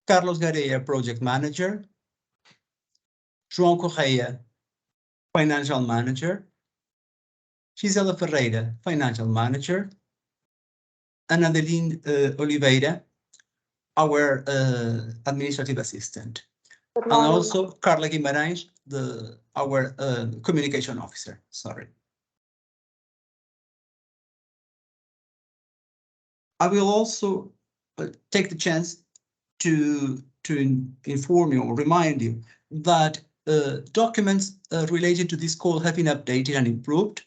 Carlos Gareia, Project Manager, João Correia, Financial Manager, Gisela Ferreira, Financial Manager, and Adeline Oliveira, our Administrative Assistant. And also Carla Guimarães, our Communication Officer, sorry. I will also take the chance to inform you or remind you that documents related to this call have been updated and improved.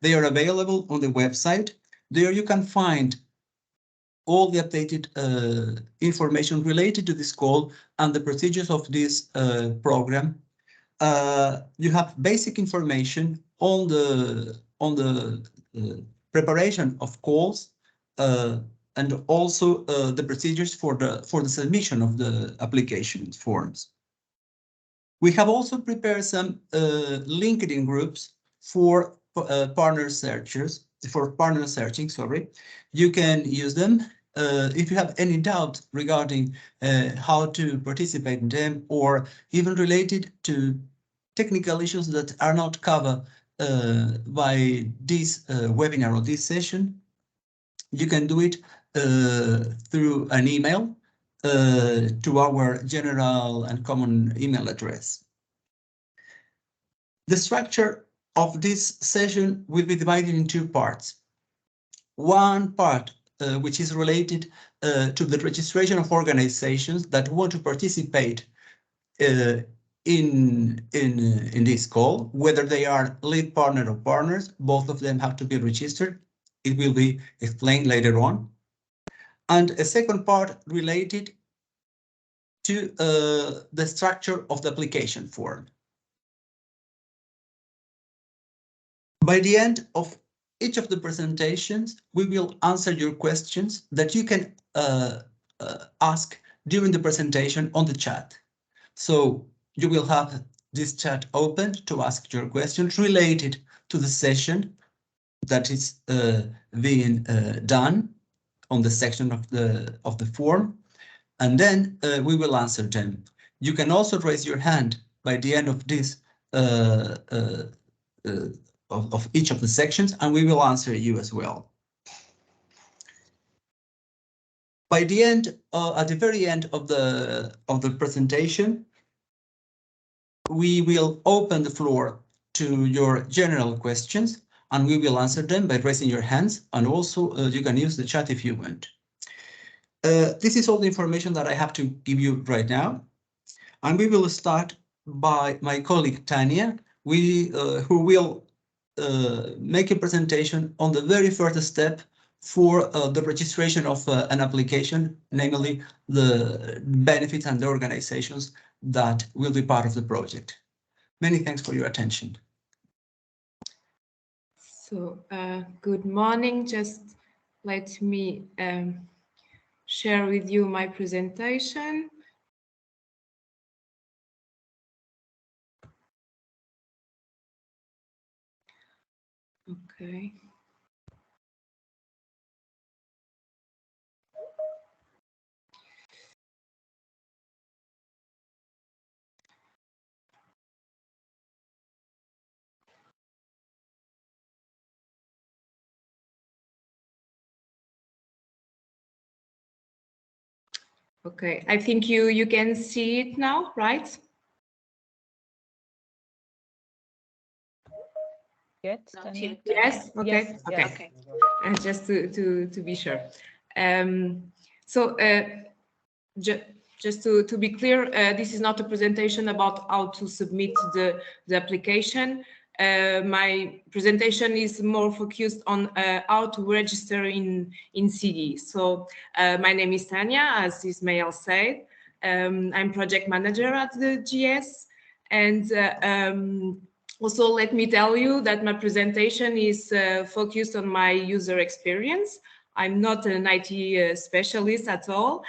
They are available on the website. There you can find all the updated information related to this call and the procedures of this program. You have basic information on the preparation of calls and also the procedures for the submission of the application forms. We have also prepared some LinkedIn groups for partner searching, sorry. You can use them. If you have any doubt regarding how to participate in them or even related to technical issues that are not covered by this webinar or this session, you can do it through an email to our general and common email address. The structure of this session will be divided in two parts. One part which is related to the registration of organizations that want to participate in this call, whether they are lead partner or partners, both of them have to be registered. It will be explained later on. And a second part related to the structure of the application form. By the end of each of the presentations, we will answer your questions that you can ask during the presentation on the chat. So you will have this chat open to ask your questions related to the session that is being done on the section of the form, and then we will answer them. You can also raise your hand by the end of this of each of the sections, and we will answer you as well. By the end, at the very end of the presentation, we will open the floor to your general questions, and we will answer them by raising your hands, and also you can use the chat if you want. This is all the information that I have to give you right now, and we will start by my colleague Tanya, who will make a presentation on the very first step for the registration of an application, namely the benefits and the organizations that will be part of the project. Many thanks for your attention. So, good morning. Just let me share with you my presentation. Okay. Okay, I think you can see it now, right? Yes. Yes. Okay. Yes. Okay. Okay. Just to be sure. Just to be clear, this is not a presentation about how to submit the application. My presentation is more focused on how to register in SIGI. So my name is Tanya, as Ismail said. I'm project manager at the GS, and also let me tell you that my presentation is focused on my user experience. I'm not an IT specialist at all.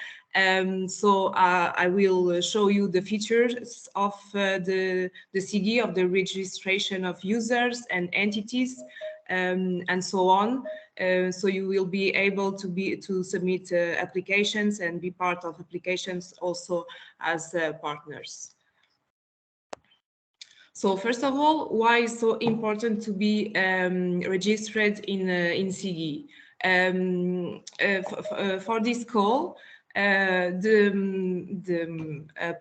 So I will show you the features of the SIGI, of the registration of users and entities, and so on. So you will be able to submit applications and be part of applications also as partners. So first of all, why is so important to be registered in SIGI? For this call, the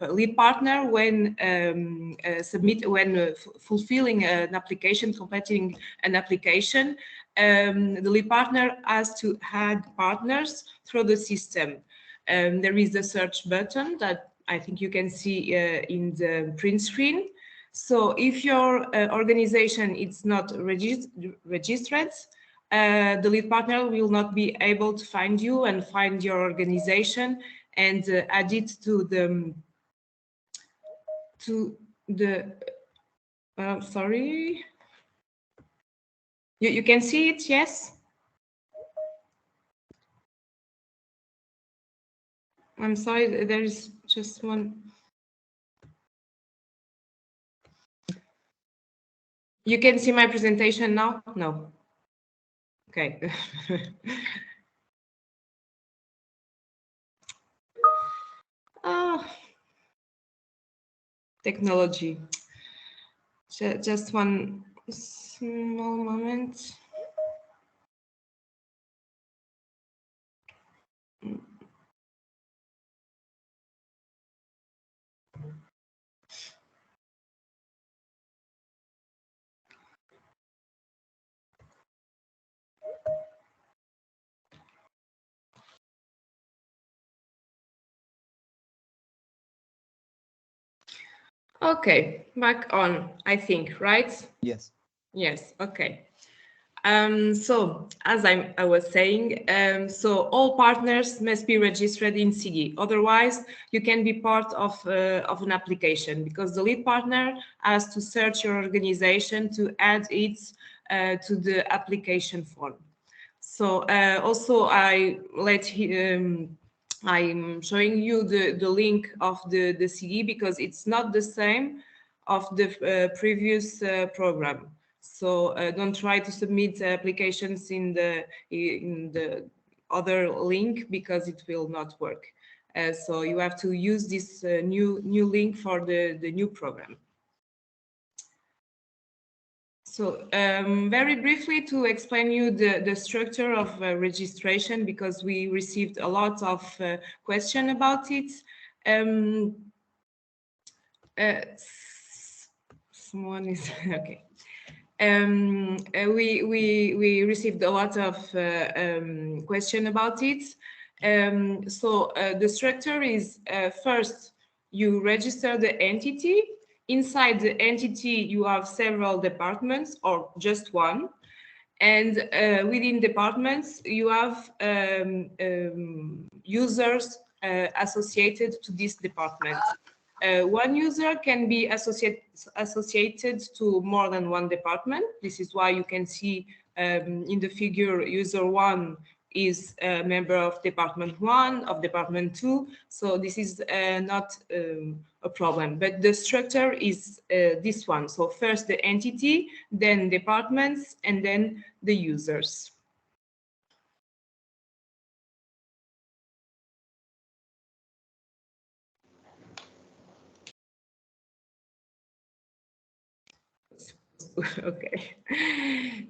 lead partner, when fulfilling an application, completing an application, the lead partner has to add partners through the system. There is the search button that I think you can see in the print screen. So if your organization is not registered, the lead partner will not be able to find you and find your organization and add it to the sorry. You can see it, yes? I'm sorry, there is just one. You can see my presentation now? No. Okay. Technology. Just one small moment. Okay, back on, I think, right? Yes. Yes, okay. So as I was saying, so all partners must be registered in SIGI. Otherwise, you can be part of an application, because the lead partner has to search your organization to add it to the application form. So also I'm showing you the link of the SIGI, because it's not the same of the previous program. So don't try to submit applications in the other link, because it will not work. So you have to use this new link for the new program. So very briefly, to explain you the structure of registration, because we received a lot of questions about it. Someone is okay. We received a lot of question about it. So the structure is first you register the entity. Inside the entity you have several departments or just one, and within departments you have users associated to this department. One user can be associated to more than one department. This is why you can see in the figure user 1 is a member of department 1, of department 2. So this is not a problem, but the structure is this one. So first the entity, then departments, and then the users. Okay,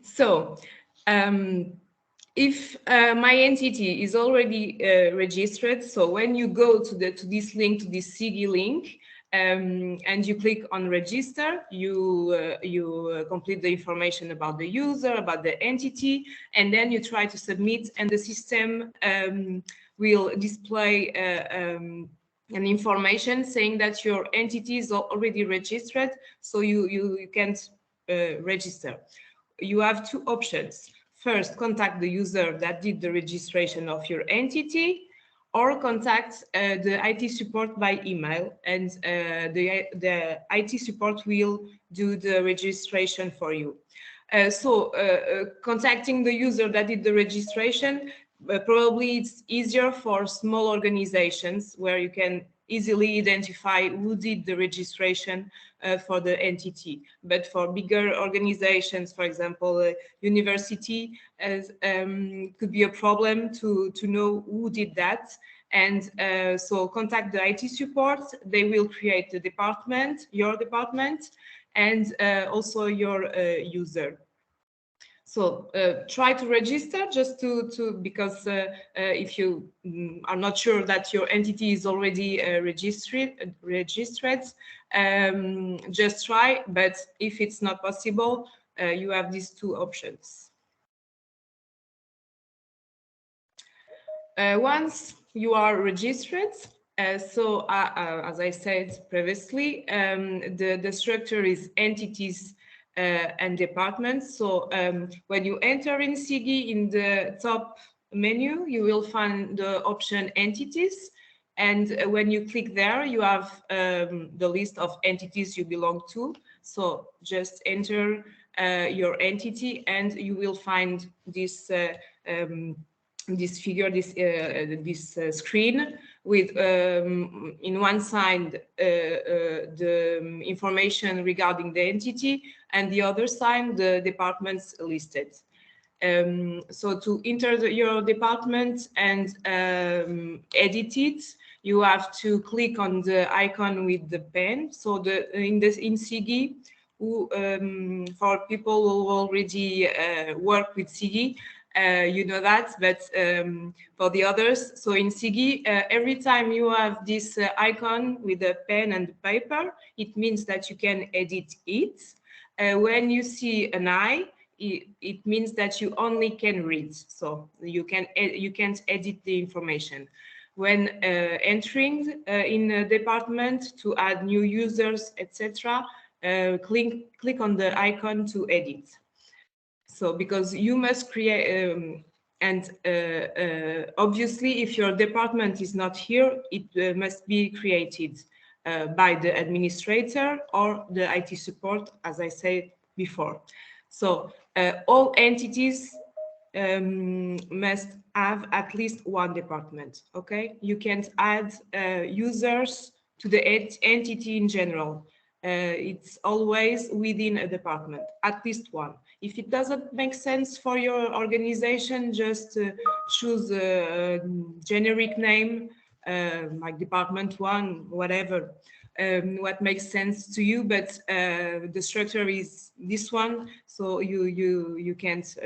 so if my entity is already registered, so when you go to this link, to this SIGI link, and you click on register, you complete the information about the user, about the entity, and then you try to submit, and the system will display an information saying that your entity is already registered, so you can't register. You have two options. First, contact the user that did the registration of your entity, or contact the IT support by email, and the IT support will do the registration for you. Contacting the user that did the registration, probably it's easier for small organizations where you can easily identify who did the registration for the entity. But for bigger organizations, for example, university, could be a problem to know who did that. And so contact the IT support. They will create the department, your department, and also your user. So try to register just because if you are not sure that your entity is already registered, just try. But if it's not possible, you have these two options. Once you are registered, so as I said previously, the structure is entities and departments. So when you enter in SIGI, in the top menu, you will find the option entities. And when you click there, you have the list of entities you belong to. So just enter your entity and you will find this this figure, this screen with in one side the information regarding the entity, and the other side the departments listed. So to enter your department and edit it, you have to click on the icon with the pen. So in SIGI, for people who already work with SIGI, you know that, but for the others, so in SIGI, every time you have this icon with a pen and paper, it means that you can edit it. When you see an eye, it means that you only can read, so you can't edit the information. When entering in a department to add new users, etc., click on the icon to edit. So because you must create, obviously if your department is not here, it must be created by the administrator or the IT support, as I said before. So all entities must have at least one department, okay? You can't add users to the entity in general. It's always within a department, at least one. If it doesn't make sense for your organization, just choose a generic name, like department one, whatever, what makes sense to you, but the structure is this one, so you can't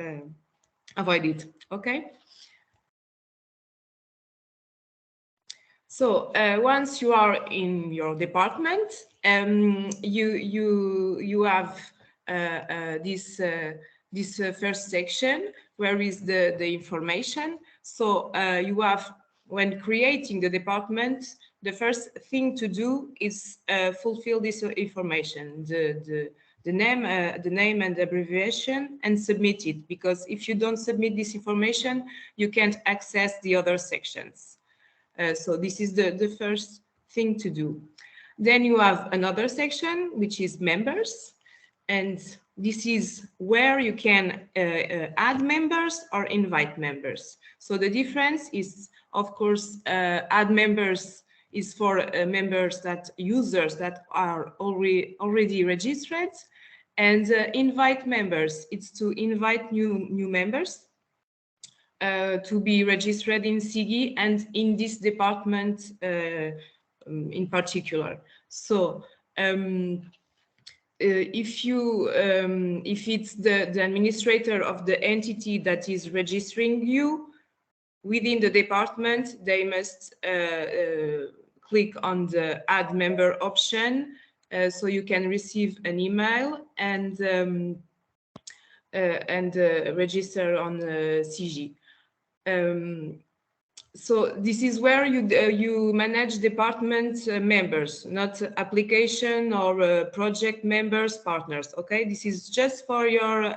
avoid it, okay? So once you are in your department, you have this first section where is the information. So you have, when creating the department, the first thing to do is fulfill this information, the name and the abbreviation, and submit it, because if you don't submit this information, you can't access the other sections. So this is the first thing to do. Then you have another section, which is members. And this is where you can add members or invite members. So the difference is, of course, add members is for users that are already registered. And invite members, it's to invite new members to be registered in SIGI and in this department in particular. So if it's the administrator of the entity that is registering you within the department, they must click on the add member option, so you can receive an email and register on SIGI. So this is where you manage department members, not application or project members, partners. Okay, this is just for your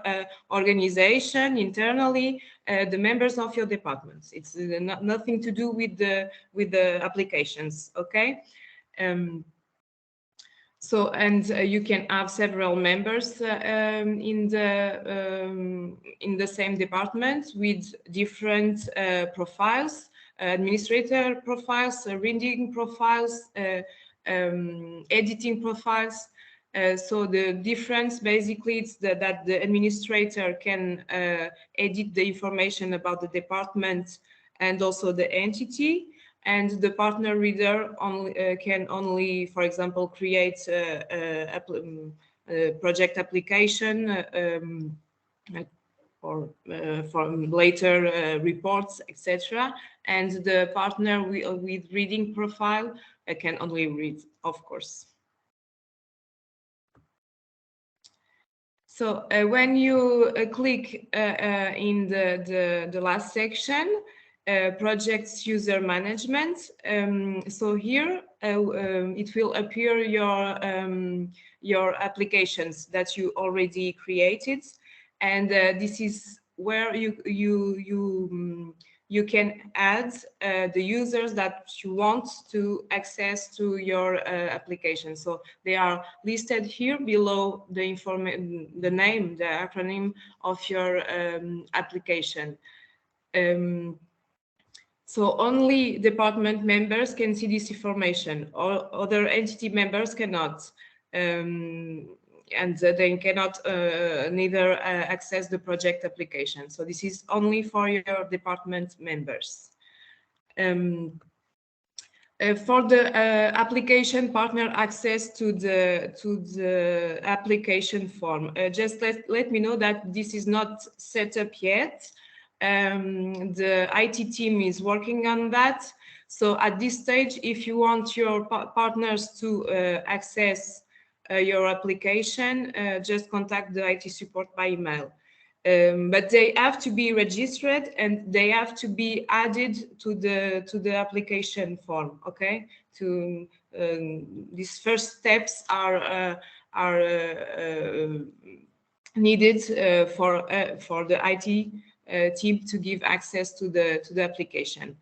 organization internally, the members of your departments. It's nothing to do with the applications. Okay. So, and you can have several members in the same department with different profiles. administrator profiles, reading profiles, editing profiles. So the difference basically is that the administrator can edit the information about the department and also the entity, and the partner reader can only, for example, create a project application or for later reports, etc. And the partner with reading profile can only read, of course. So when you click in the last section, projects user management, so here it will appear your applications that you already created, and this is where you can add the users that you want to access to your application. So they are listed here below the name, the acronym of your application. So only department members can see this information, or other entity members cannot. And they cannot neither access the project application. So this is only for your department members. For the application partner access to the application form, just let me know that this is not set up yet. The IT team is working on that. So at this stage, if you want your partners to access your application, just contact the IT support by email. But they have to be registered and they have to be added to the application form. Okay, these first steps are needed for the IT team to give access to the application.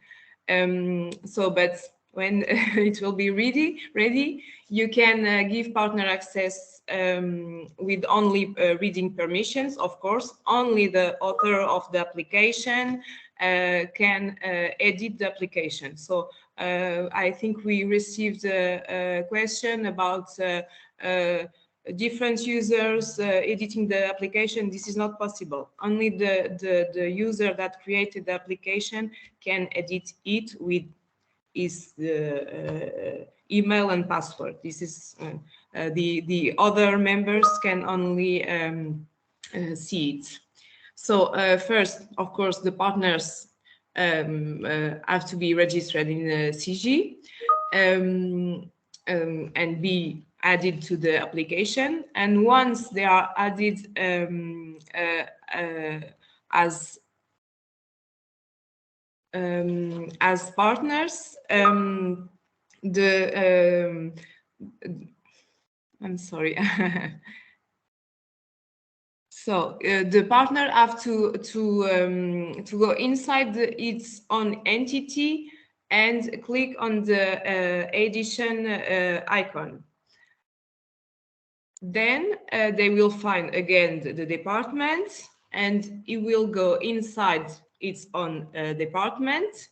But when it will be ready, you can give partner access with only reading permissions. Of course, only the author of the application can edit the application. So I think we received a question about different users editing the application. This is not possible. Only the user that created the application can edit it with his email and password. This is the other members can only see it. So first, of course, the partners have to be registered in SIGI and be added to the application. And once they are added as partners, I'm sorry. So the partner have to go inside its own entity and click on the edition icon. Then they will find again the department, and it will go inside its own department.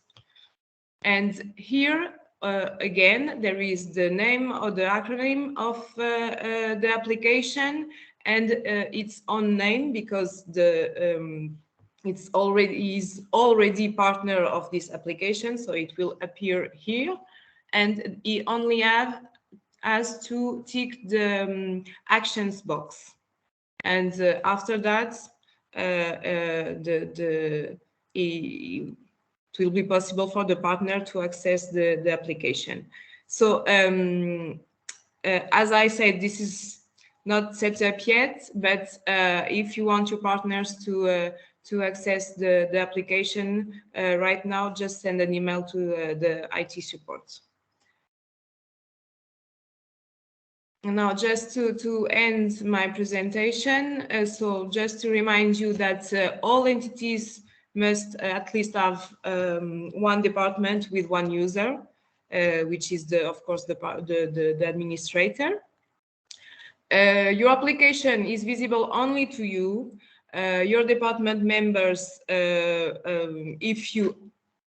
And here again, there is the name or the acronym of the application and its own name, because the is already partner of this application, so it will appear here, and it only has to tick the actions box, and after that it will be possible for the partner to access the application. So as I said, this is not set up yet, but if you want your partners to access the application right now, just send an email to the IT support. Now, just to end my presentation, so just to remind you that all entities must at least have one department with one user, which is of course the administrator. Your application is visible only to you. Your department members, if you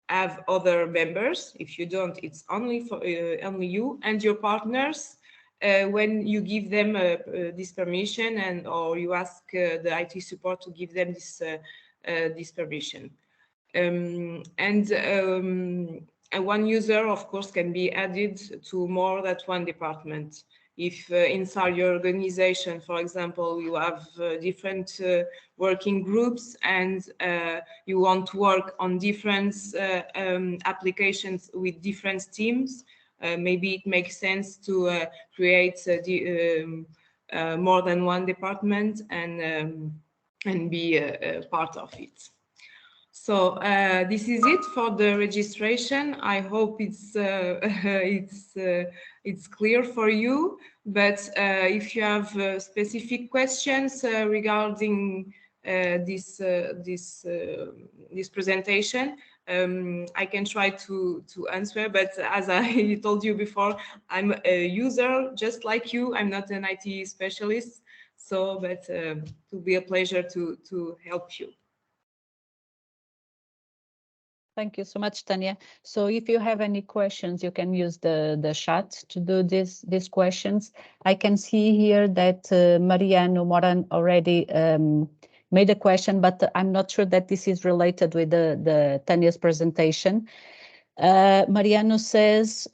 have other members. If you don't, it's only for only you and your partners. When you give them this permission, and or you ask the IT support to give them this permission. And one user, of course, can be added to more than one department. If inside your organization, for example, you have different working groups and you want to work on different applications with different teams, maybe it makes sense to create more than one department and be a part of it. So this is it for the registration. I hope it's clear for you. But if you have specific questions regarding this presentation, I can try to answer. But as I told you before, I'm a user just like you. I'm not an IT specialist. So, but it will be a pleasure to help you. Thank you so much, Tanya. So if you have any questions, you can use the chat to do these questions. I can see here that Mariano Moran already made a question, but I'm not sure that this is related with the Tanya's presentation. Mariano says,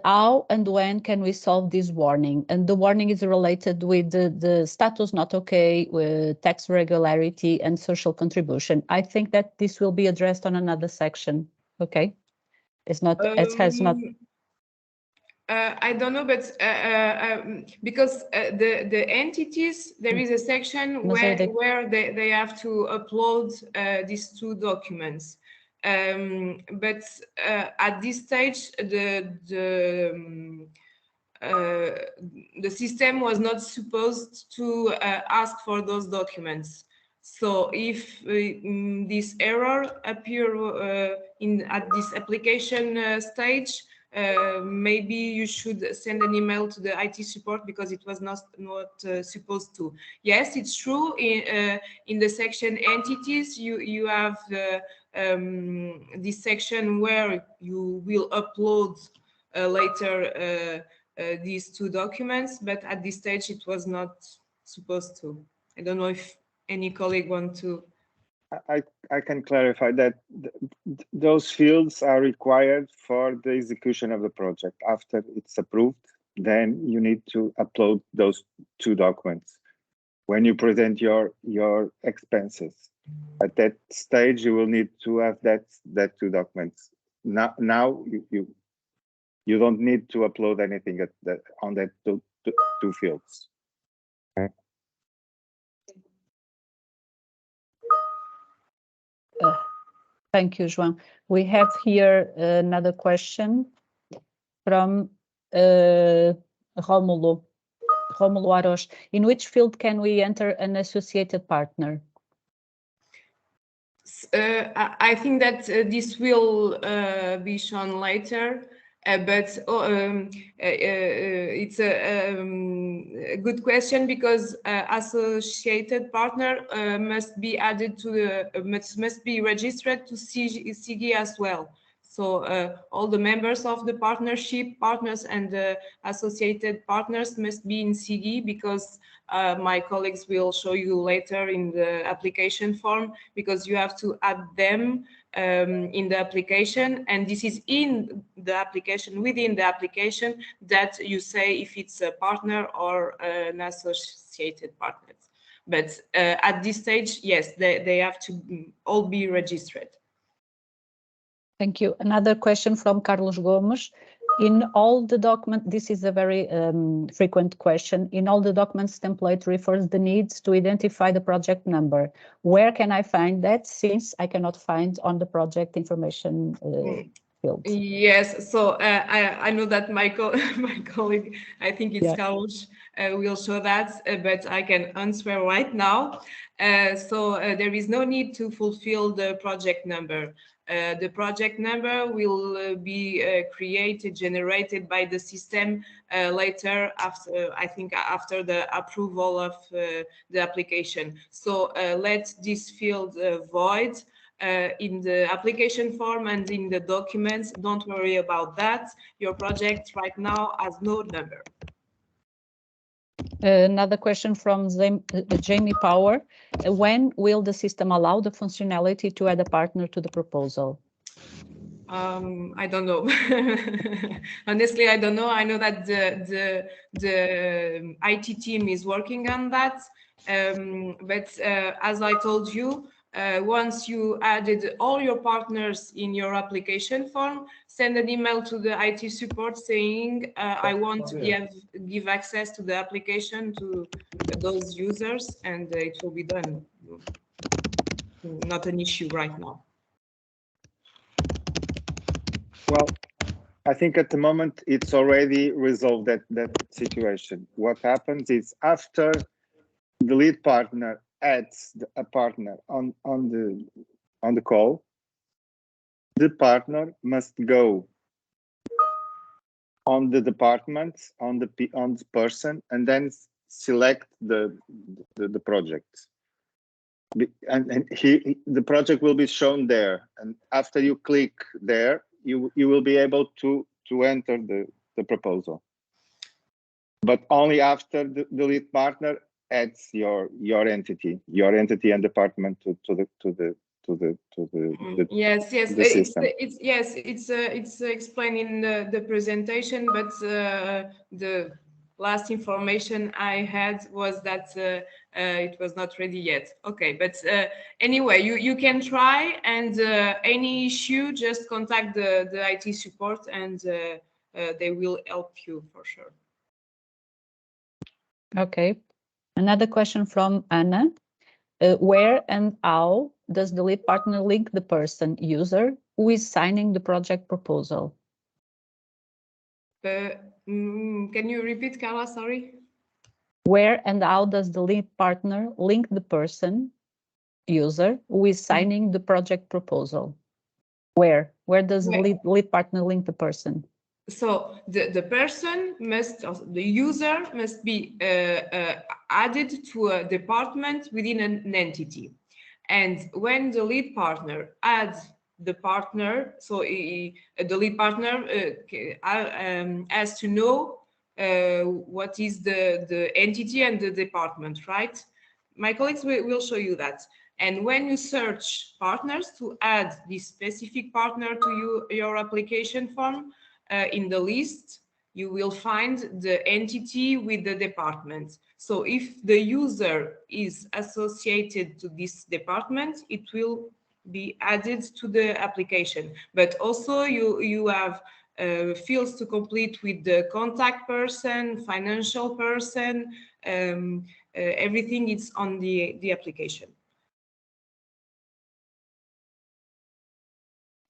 how and when can we solve this warning? And the warning is related with the status not okay, with tax regularity and social contribution. I think that this will be addressed on another section. Okay, it's not. It has not. I don't know, but because the entities, there is a section where they have to upload these two documents. But at this stage, the system was not supposed to ask for those documents. So if this error appear at this application stage, maybe you should send an email to the IT support because it was not supposed to. Yes, it's true. In the section entities, you have this section where you will upload later these two documents, but at this stage it was not supposed to. I don't know if any colleague want to. I can clarify that those fields are required for the execution of the project. After it's approved, then you need to upload those two documents when you present your expenses. At that stage, you will need to have that two documents. Now you don't need to upload anything on that two fields. Okay. Thank you, João. We have here another question from Romulo Aros. In which field can we enter an associated partner? I think that this will be shown later, but it's a good question because associated partner must be added to the must be registered to SIGI as well. So all the members of the partnership, partners and associated partners must be in SIGI because my colleagues will show you later in the application form because you have to add them in the application, and this is in the application, within the application, that you say if it's a partner or an associated partner. But at this stage, yes, they have to all be registered. Thank you. Another question from Carlos Gomes. In all the documents, this is a very frequent question. In all the documents, template refers the needs to identify the project number. Where can I find that, since I cannot find on the project information field? Yes, so I know that my colleague, I think it's Carlos, will show that, but I can answer right now. So there is no need to fulfill the project number. The project number will be generated by the system later after the approval of the application. So let this field void in the application form and in the documents. Don't worry about that. Your project right now has no number. Another question from Jamie Power. When will the system allow the functionality to add a partner to the proposal? I don't know. Honestly, I don't know. I know that the IT team is working on that. But as I told you, once you added all your partners in your application form, send an email to the IT support saying, I want to give access to the application to those users, and it will be done. Not an issue right now. Well, I think at the moment it's already resolved that situation. What happens is after the lead partner adds a partner on the call, the partner must go on the department, on the person, and then select the project. And the project will be shown there. And after you click there, you will be able to enter the proposal. But only after the lead partner adds your entity and department to the yes the system. It's explained in the presentation, but the last information I had was that it was not ready yet. Okay, but anyway, you can try, and any issue, just contact the IT support, and they will help you for sure. Okay, another question from Anna. Where and how does the lead partner link the person, user, who is signing the project proposal? Can you repeat, Carla? Sorry. Where and how does the lead partner link the person, user, who is signing the project proposal? Where does the lead partner link the person? So the person must, the user must be added to a department within an entity. And when the lead partner adds the partner, so the lead partner has to know what is the entity and the department, right? My colleagues will show you that. And when you search partners to add this specific partner to your application form, in the list, you will find the entity with the department. So if the user is associated to this department, it will be added to the application. But also you have fields to complete with the contact person, financial person, everything is on the application.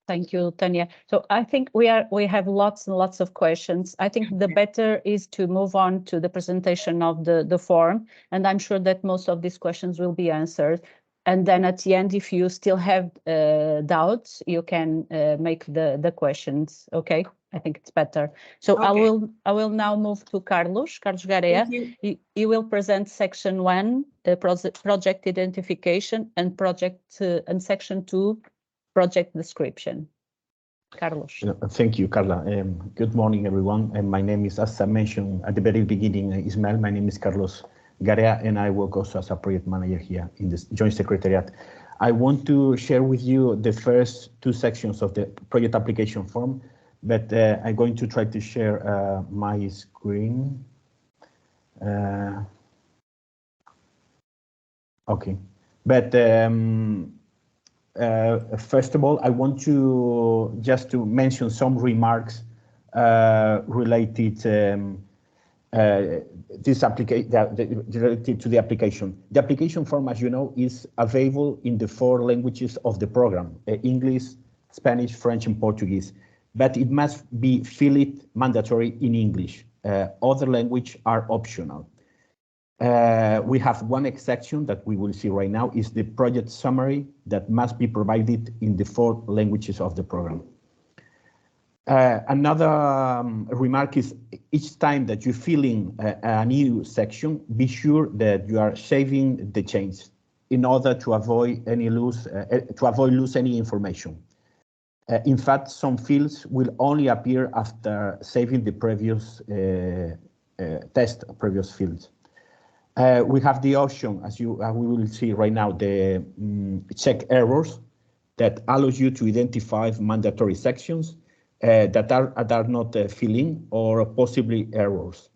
Thank you, Tanya. So I think we have lots and lots of questions. I think the better is to move on to the presentation of the form, and I'm sure that most of these questions will be answered. And then at the end, if you still have doubts, you can make the questions. Okay, I think it's better. So okay. I will now move to Carlos Garea. He will present section 1, project identification, and and section 2. Project description. Carlos. Thank you, Carla. Good morning, everyone. And my name is, as I mentioned at the very beginning, Ismael. My name is Carlos Garea, and I work also as a project manager here in the Joint Secretariat. I want to share with you the first 2 sections of the project application form, but I'm going to try to share my screen. Okay, but first of all, I want to just to mention some remarks related this related to the application. The application form, as you know, is available in the 4 languages of the program: English, Spanish, French, and Portuguese. But it must be filled mandatory in English. Other languages are optional. We have one exception that we will see right now, is the project summary that must be provided in the 4 languages of the program. Another remark is each time that you fill in a new section, be sure that you are saving the change in order to avoid any lose any information. In fact, some fields will only appear after saving the previous previous fields. We have the option, as we will see right now, the check errors that allows you to identify mandatory sections that are not filling or possibly errors.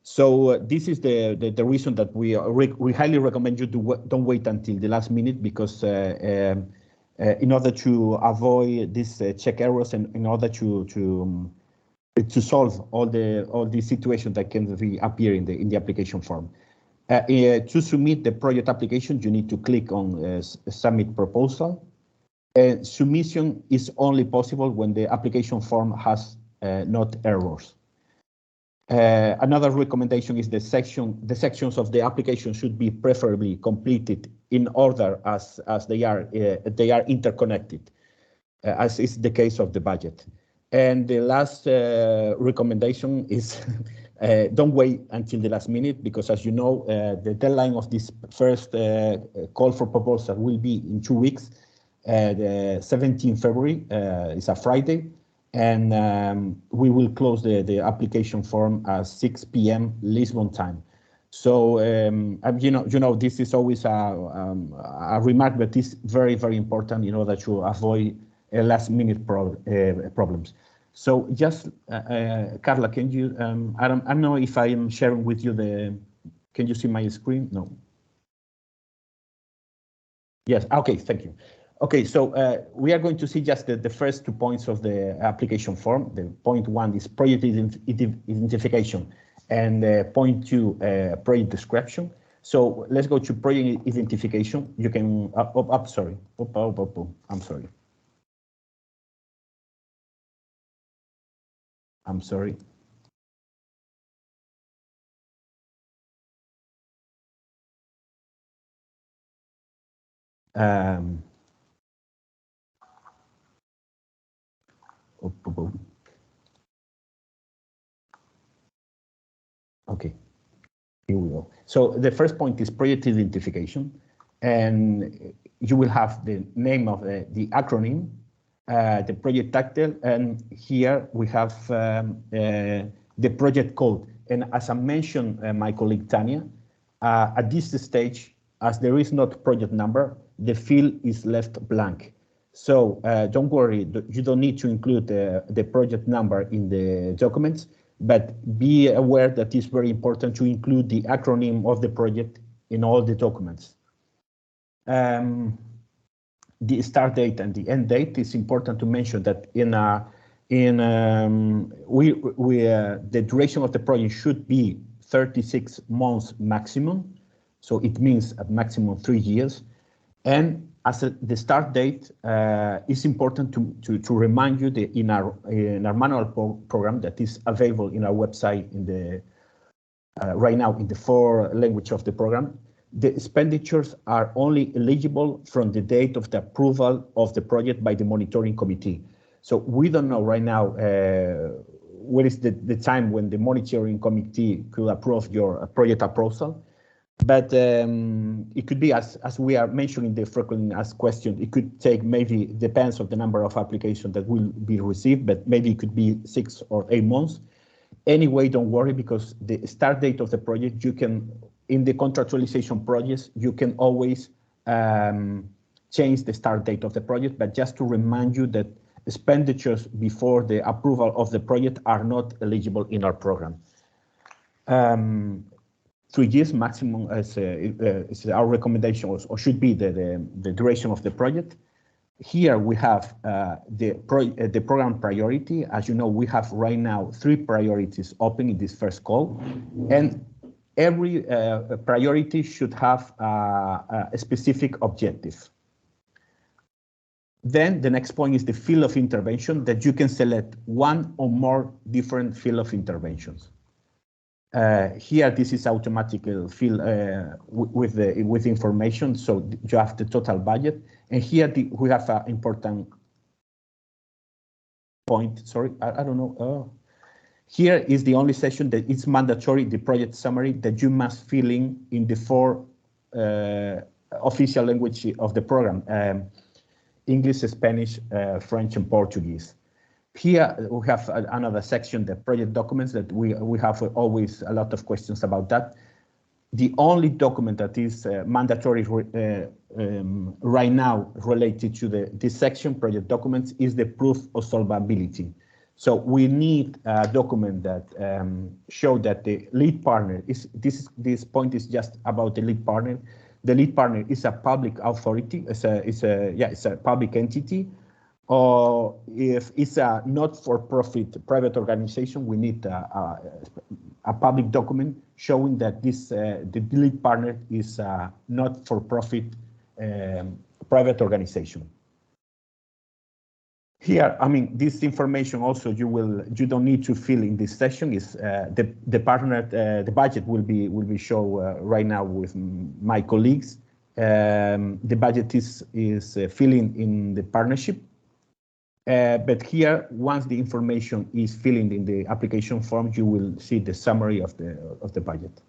So this is the reason that we highly recommend you to don't wait until the last minute, because in order to avoid these check errors and in order to solve all the situations that can appear in the application form. To submit the project application, you need to click on Submit Proposal. Submission is only possible when the application form has not errors. Another recommendation is the sections of the application should be preferably completed in order as they are interconnected, as is the case of the budget. And the last recommendation is don't wait until the last minute, because as you know, the deadline of this first call for proposal will be in 2 weeks. The 17th February is a Friday, and we will close the application form at 6 p.m. Lisbon time. So you know this is always a remark, but it's very, very important in order to avoid last-minute problems. So just Carla, can you? I don't know if I am sharing with you the. Can you see my screen? No. Yes. Okay. Thank you. Okay, so we are going to see just the first 2 points of the application form. The point 1 is project identification, and point 2, project description. So let's go to project identification. You can, sorry. I'm sorry. I'm sorry. Okay, here we go. So the first point is project identification, and you will have the name of the acronym, the project title, and here we have the project code. And as I mentioned, my colleague Tanya, at this stage, as there is not project number, the field is left blank. So don't worry, you don't need to include the project number in the documents, but be aware that it's very important to include the acronym of the project in all the documents. The start date and the end date is important to mention that the duration of the project should be 36 months maximum. So it means at maximum 3 years. And as the start date, it's important to remind you that in our manual program that is available in our website in the right now in the 4 languages of the program, the expenditures are only eligible from the date of the approval of the project by the monitoring committee. So we don't know right now what is the time when the monitoring committee could approve your project proposal. But it could be, as we are mentioning the frequently asked question, it could take, maybe depends on the number of applications that will be received, but maybe it could be 6 or 8 months. Anyway, don't worry, because the start date of the project, you can, in the contractualization projects, you can always change the start date of the project, but just to remind you that expenditures before the approval of the project are not eligible in our program. 3 years maximum is our recommendation, or should be the duration of the project. Here we have the program priority. As you know, we have right now 3 priorities open in this first call, and every priority should have a specific objective. Then the next point is the field of intervention, that you can select 1 or more different field of interventions. Here, this is automatically filled with information, so you have the total budget. And here we have an important point. Sorry, I don't know. Here is the only section that it's mandatory, the project summary, that you must fill in the 4 official language of the program, English, Spanish, French, and Portuguese. Here we have another section, the project documents, that we have always a lot of questions about that. The only document that is mandatory right now related to this section, project documents, is the proof of solvability. So we need a document that show that the lead partner is, this point is just about the lead partner. The lead partner is a public authority, it's a public entity, or if it's a not-for-profit private organization, we need a public document showing that this the lead partner is a not-for-profit private organization. Here, I mean, this information also you don't need to fill in this section. Is the partner the budget will be shown right now with my colleagues. The budget is filling in the partnership. But here, once the information is filled in the application form, you will see the summary of the budget.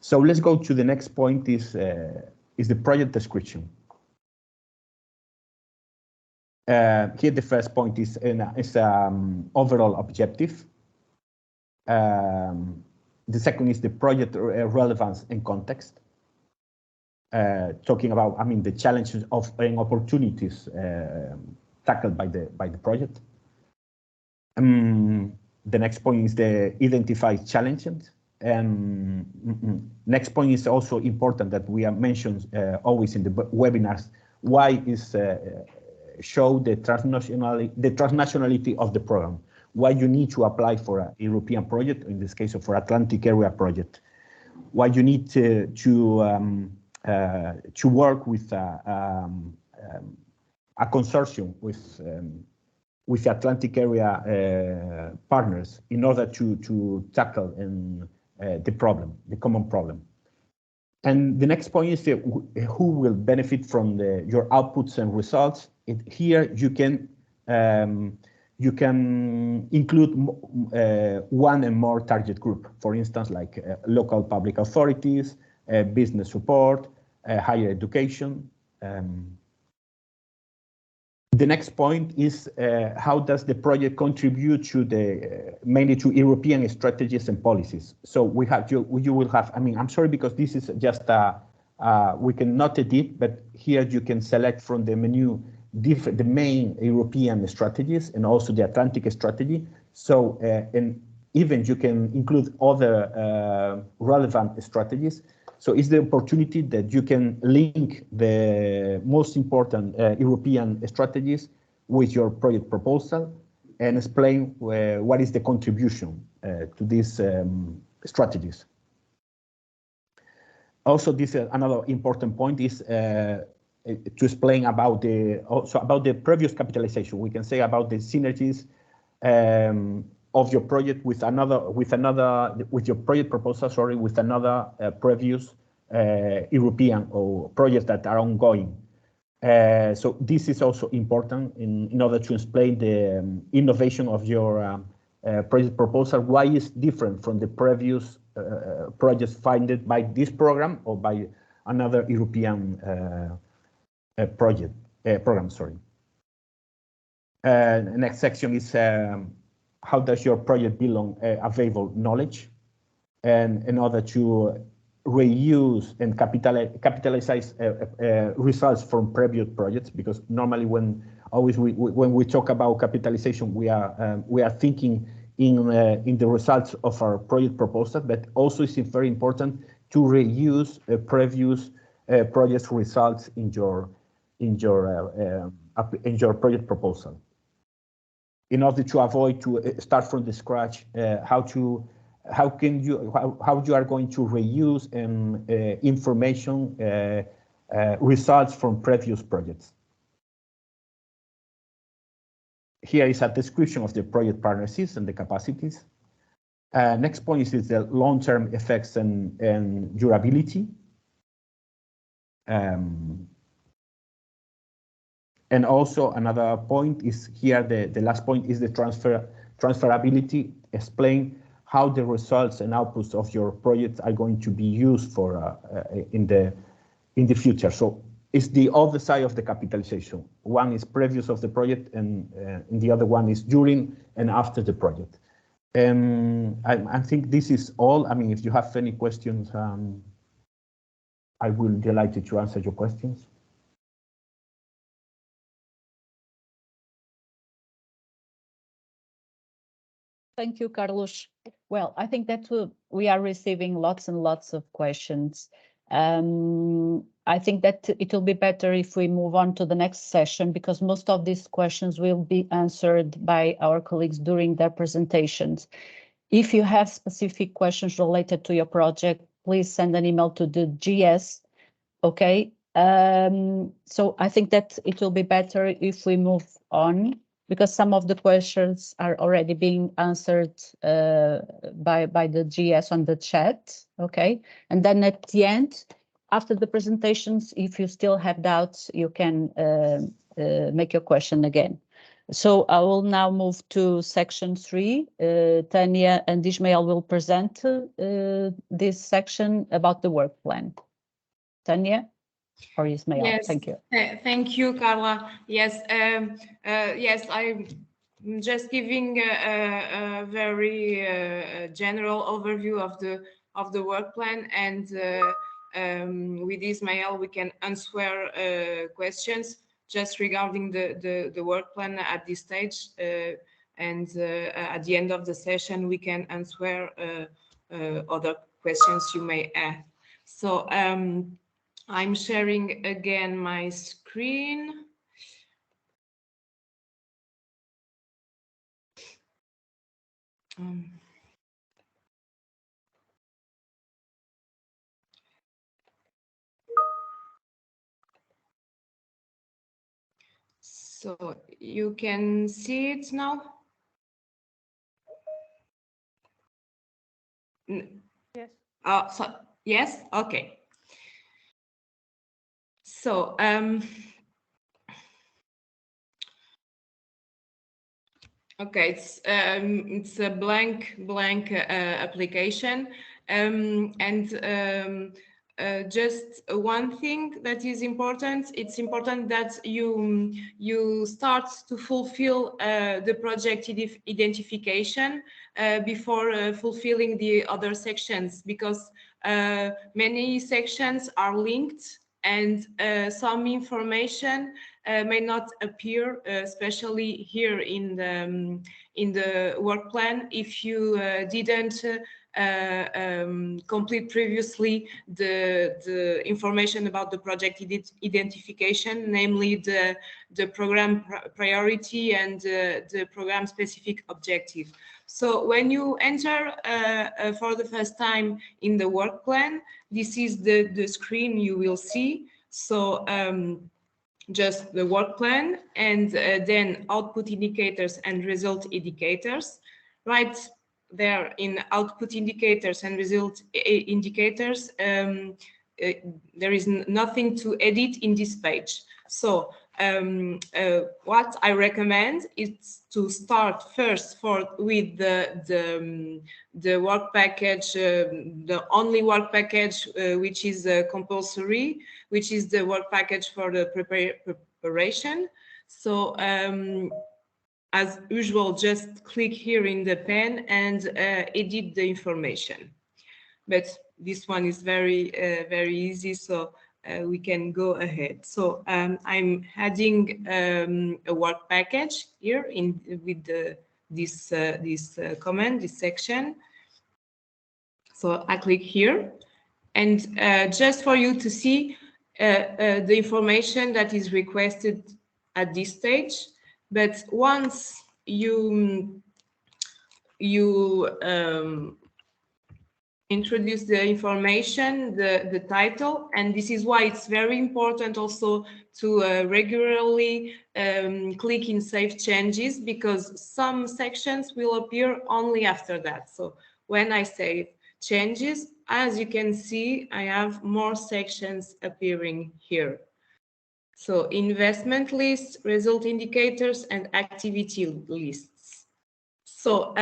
So let's go to the next point. Is the project description. Here, the first point is overall objective. The second is the project relevance and context. Talking about, I mean, the challenges and opportunities tackled by the project. The next point is the identified challenges. And next point is also important that we have mentioned always in the webinars. Why is show the transnationality of the program? Why you need to apply for a European project, in this case for Atlantic Area project? Why you need to work with a consortium with Atlantic Area partners in order to tackle the common problem. And the next point is who will benefit from your outputs and results. Here you can include one and more target group. For instance, like local public authorities, business support, higher education. The next point is how does the project contribute to mainly to European strategies and policies. So we have you will have. I mean, I'm sorry because this is just we cannot edit, but here you can select from the menu the main European strategies and also the Atlantic strategy. So and even you can include other relevant strategies. So it's the opportunity that you can link the most important European strategies with your project proposal and explain what is the contribution to these strategies. Also, this another important point is to explain about the previous capitalization. We can say about the synergies of your project with your project proposal, sorry, with another previous European or projects that are ongoing. So this is also important in order to explain the innovation of your project proposal. Why is different from the previous projects funded by this program or by another European program. Sorry. The next section is how does your project build on available knowledge, and in order to reuse and capitalize results from previous projects, because normally when we talk about capitalization, we are thinking in the results of our project proposal, but also it's very important to reuse previous project results in your project proposal. In order to avoid to start from the scratch, how you are going to reuse information results from previous projects. Here is a description of the project partnerships and the capacities. Next point is the long-term effects and durability. And also another point is here, the last point is the transferability explain how the results and outputs of your project are going to be used for in the future. So it's the other side of the capitalization. One is previous of the project, and the other one is during and after the project. I think this is all. I mean, if you have any questions, I will be delighted to answer your questions. Thank you, Carlos. Well, I think that we are receiving lots and lots of questions. I think that it will be better if we move on to the next session, because most of these questions will be answered by our colleagues during their presentations. If you have specific questions related to your project, please send an email to the GS, okay? So I think that it will be better if we move on, because some of the questions are already being answered by the GS on the chat, okay? And then at the end, after the presentations, if you still have doubts, you can make your question again. So I will now move to section 3. Tanya and Ismael will present this section about the work plan. Tanya or Ismael? Yes, thank you. Thank you, Carla. Yes, yes, I'm just giving a very general overview of the work plan, and with Ismael we can answer questions just regarding the work plan at this stage, and at the end of the session we can answer other questions you may have. So I'm sharing again my screen. So you can see it now? Yes. So, yes? Okay. So, okay, it's a blank application, and just one thing that is important. It's important that you start to fulfill the project identification before fulfilling the other sections, because many sections are linked, and some information may not appear, especially here in the work plan, if you didn't complete previously the information about the project identification, namely the program priority and the program specific objective. So when you enter for the first time in the work plan, this is the screen you will see. So just the work plan, and then output indicators and result indicators. Right there in output indicators and result indicators, there is nothing to edit in this page. So what I recommend is to start first with the work package, the only work package which is compulsory, which is the work package for the preparation. So as usual, just click here in the pen and edit the information. But this one is very easy, so we can go ahead. So I'm adding a work package here with this command, this section. So I click here, and just for you to see the information that is requested at this stage. But once you introduce the information, the title, and this is why it's very important also to regularly click in Save Changes, because some sections will appear only after that. So when I save changes, as you can see, I have more sections appearing here. So investment lists, result indicators, and activity lists. So,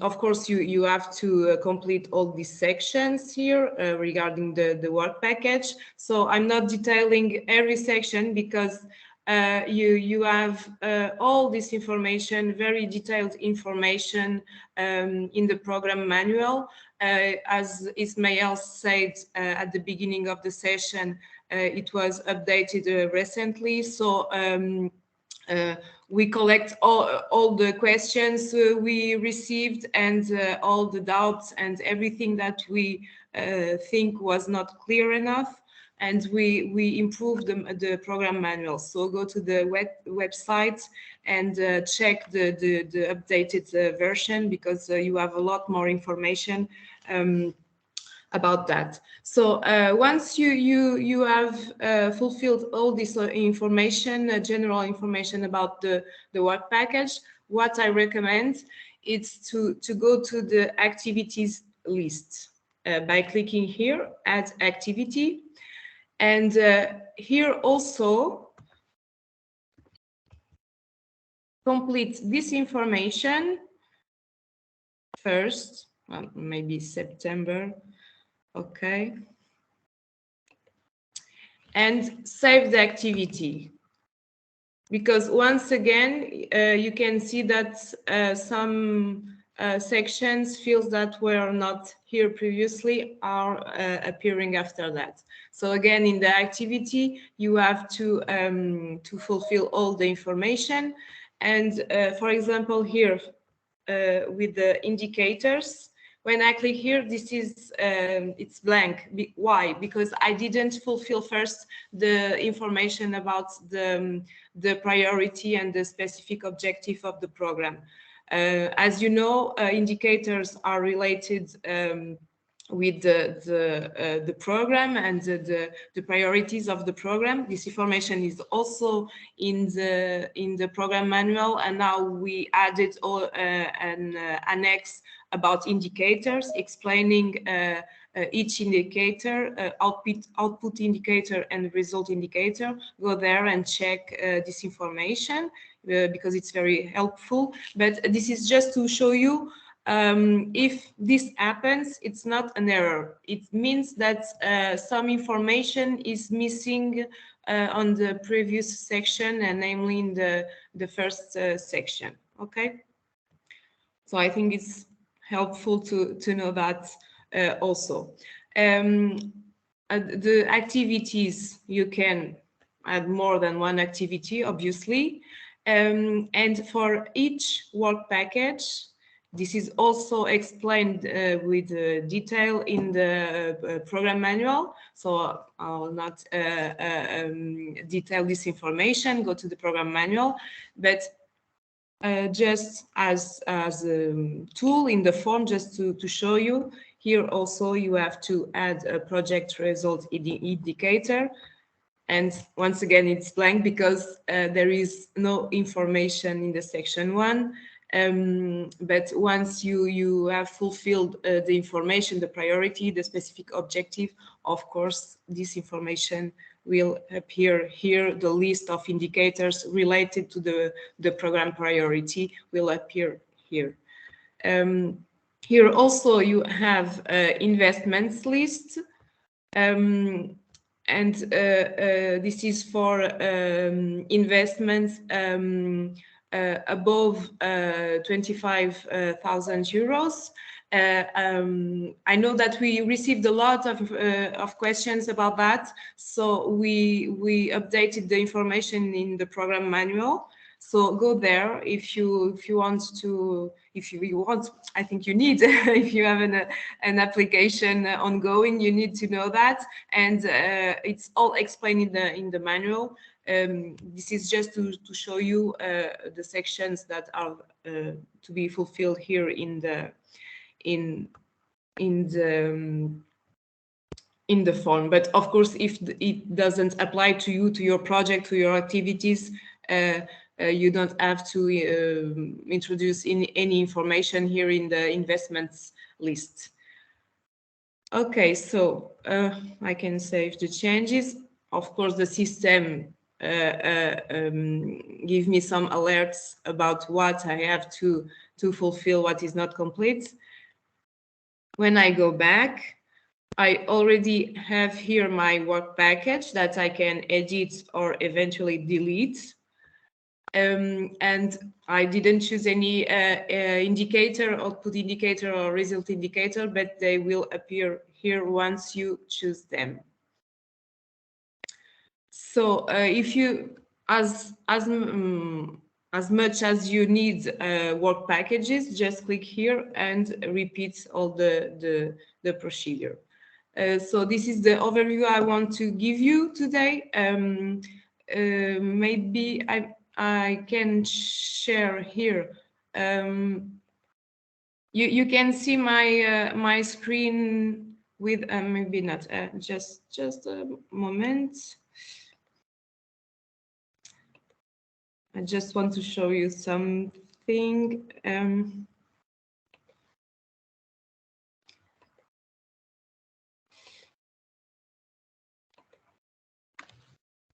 of course, you have to complete all these sections here regarding the work package. So I'm not detailing every section because you have all this information, very detailed information in the program manual. As Ismail said at the beginning of the session, it was updated recently. So we collect all the questions we received and all the doubts and everything that we think was not clear enough. And we improve the program manual. So go to the website and check the updated version, because you have a lot more information about that. So once you have fulfilled all this information, general information about the work package, what I recommend is to go to the activities list by clicking here, add activity. And here also complete this information first, well, maybe September, okay. And save the activity. Because once again, you can see that some sections, fields that were not here previously are appearing after that. So again, in the activity, you have to fulfill all the information. And for example, here with the indicators, when I click here, this is it's blank. Why? Because I didn't fulfill first the information about the priority and the specific objective of the program. As you know, indicators are related with the program and the priorities of the program. This information is also in the program manual, and now we added an annex about indicators, explaining each indicator, output indicator and result indicator. Go there and check this information because it's very helpful. But this is just to show you if this happens, it's not an error. It means that some information is missing on the previous section, and namely in the first section. Okay, so I think it's helpful to know that also. The activities, you can add more than one activity, obviously, and for each work package, this is also explained with detail in the program manual. So I'll not detail this information, go to the program manual, but just as a tool in the form, just to show you, here also you have to add a project result indicator. And once again, it's blank because there is no information in the section 1. But once you have fulfilled the information, the priority, the specific objective, of course, this information will appear here. The list of indicators related to the program priority will appear here. Here also you have investments list. And this is for investments above 25,000 euros. I know that we received a lot of questions about that, so we updated the information in the program manual. So go there if you want to. If you want, I think you need. If you have an application ongoing, you need to know that, and it's all explained in the manual. This is just to show you the sections that are to be fulfilled here in the form. But of course, if it doesn't apply to you, to your project, to your activities, you don't have to introduce any information here in the investments list. Okay, so I can save the changes. Of course, the system give me some alerts about what I have to fulfill, what is not complete. When I go back, I already have here my work package that I can edit or eventually delete. And I didn't choose any indicator, output indicator or result indicator, but they will appear here once you choose them. So if you, as much as you need work packages, just click here and repeat all the procedure. So this is the overview I want to give you today. Maybe I can share here. You can see my my screen with maybe not. Just a moment. I just want to show you something.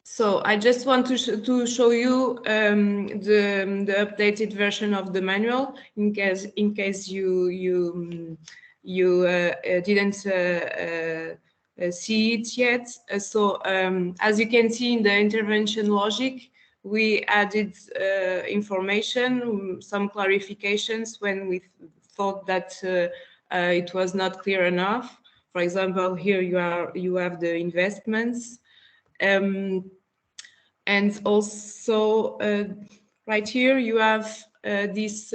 So I just want to show you the updated version of the manual in case you didn't see it yet. So as you can see in the intervention logic, we added information, some clarifications when we thought that it was not clear enough. For example, here you have the investments. And also right here you have this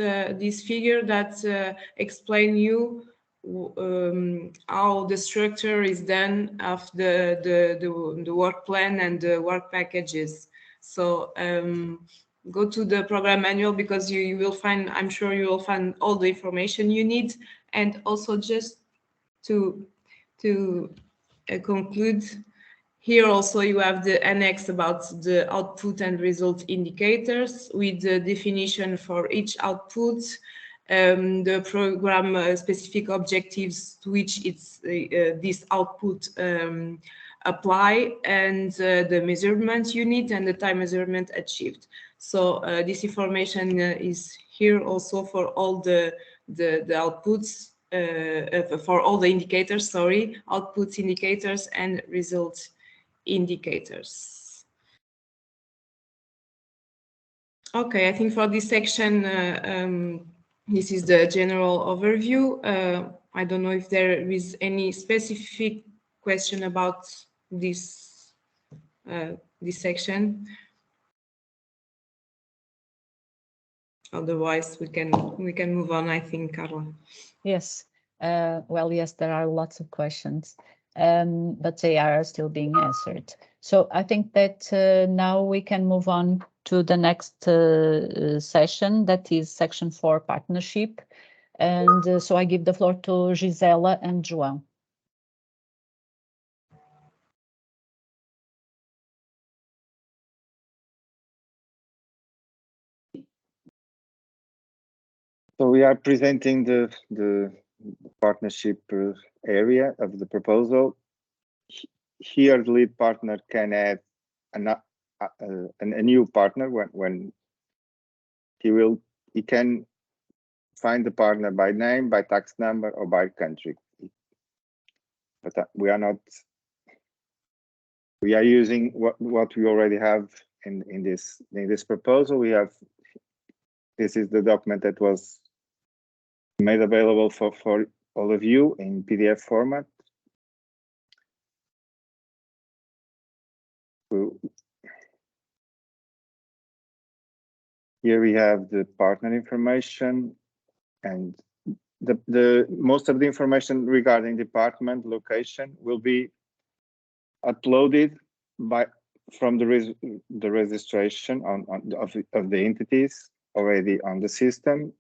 figure that explain you how the structure is done of the work plan and the work packages. So go to the program manual because you will find, I'm sure you will find all the information you need. And also just to conclude, here also you have the annex about the output and result indicators with the definition for each output, the program specific objectives to which it's this output apply, and the measurement unit and the time measurement achieved. So this information is here also for all the outputs, for all the indicators, sorry, outputs, indicators, and results indicators. Okay, I think for this section, this is the general overview. I don't know if there is any specific question about this section. Otherwise, we can move on, I think, Carla. Yes. Well, yes, there are lots of questions, but they are still being answered. So I think that now we can move on to the next session, that is section 4, partnership. And so I give the floor to Gisela and João. So we are presenting the partnership area of the proposal. Here, the lead partner can add a new partner when he can find the partner by name, by tax number, or by country. But we are using what we already have in this proposal. This is the document that was made available for all of you in PDF format. Here we have the partner information, and the most of the information regarding department location will be uploaded from the registration of the entities already on the system.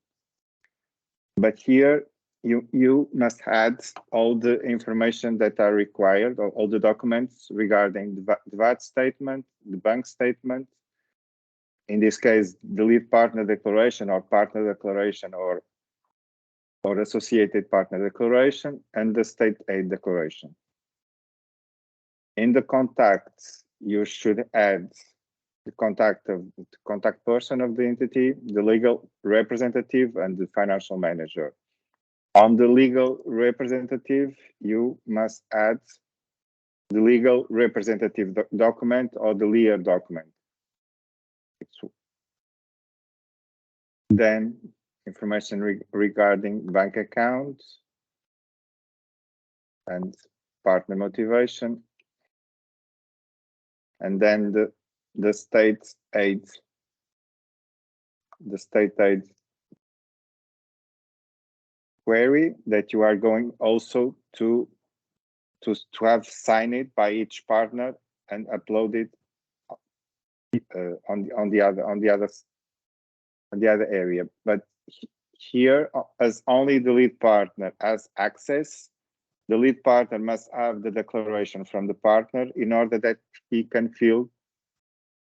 But here you must add all the information that are required, or all the documents regarding the VAT statement, the bank statement, in this case, the lead partner declaration or partner declaration or associated partner declaration, and the state aid declaration. In the contacts, you should add the contact person of the entity, the legal representative, and the financial manager. On the legal representative, you must add the legal representative document or the LEA document. Then information regarding bank accounts and partner motivation. And then the state aid query that you are going also to have signed by each partner and uploaded on the other area. But here, as only the lead partner has access, the lead partner must have the declaration from the partner in order that he can fill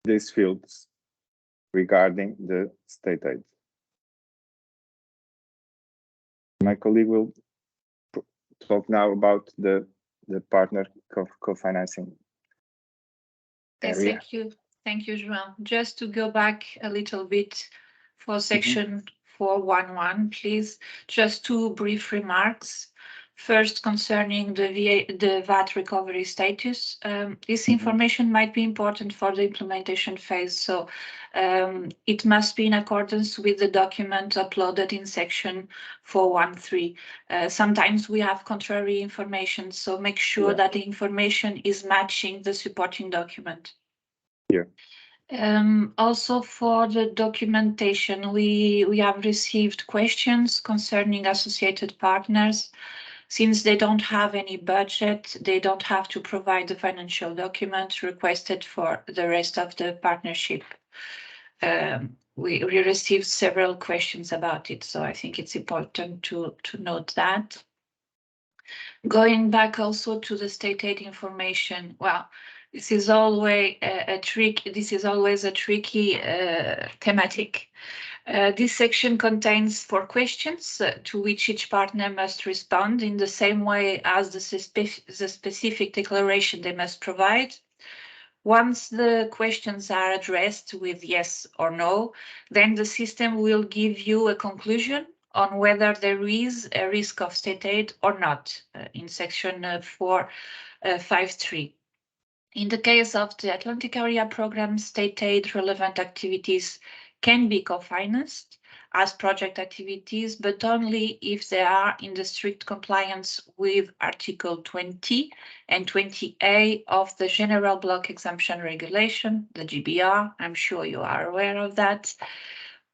these fields regarding the state aid. My colleague will talk now about the partner co-financing area. Thank you, João. Just to go back a little bit for section 411, please, just two brief remarks. First, concerning the VAT recovery status, this information might be important for the implementation phase, so it must be in accordance with the document uploaded in section 413. Sometimes we have contrary information, so make sure that the information is matching the supporting document. Also, for the documentation, we have received questions concerning associated partners. Since they don't have any budget, they don't have to provide the financial document requested for the rest of the partnership. We received several questions about it, so I think it's important to note that. Going back also to the state aid information, well, this is always a tricky thematic. This section contains 4 questions to which each partner must respond in the same way as the specific declaration they must provide. Once the questions are addressed with yes or no, then the system will give you a conclusion on whether there is a risk of state aid or not in section 453. In the case of the Atlantic Area Program, state aid relevant activities can be co-financed as project activities, but only if they are in the strict compliance with Article 20 and 20A of the General Block Exemption Regulation, the GBR, I'm sure you are aware of that,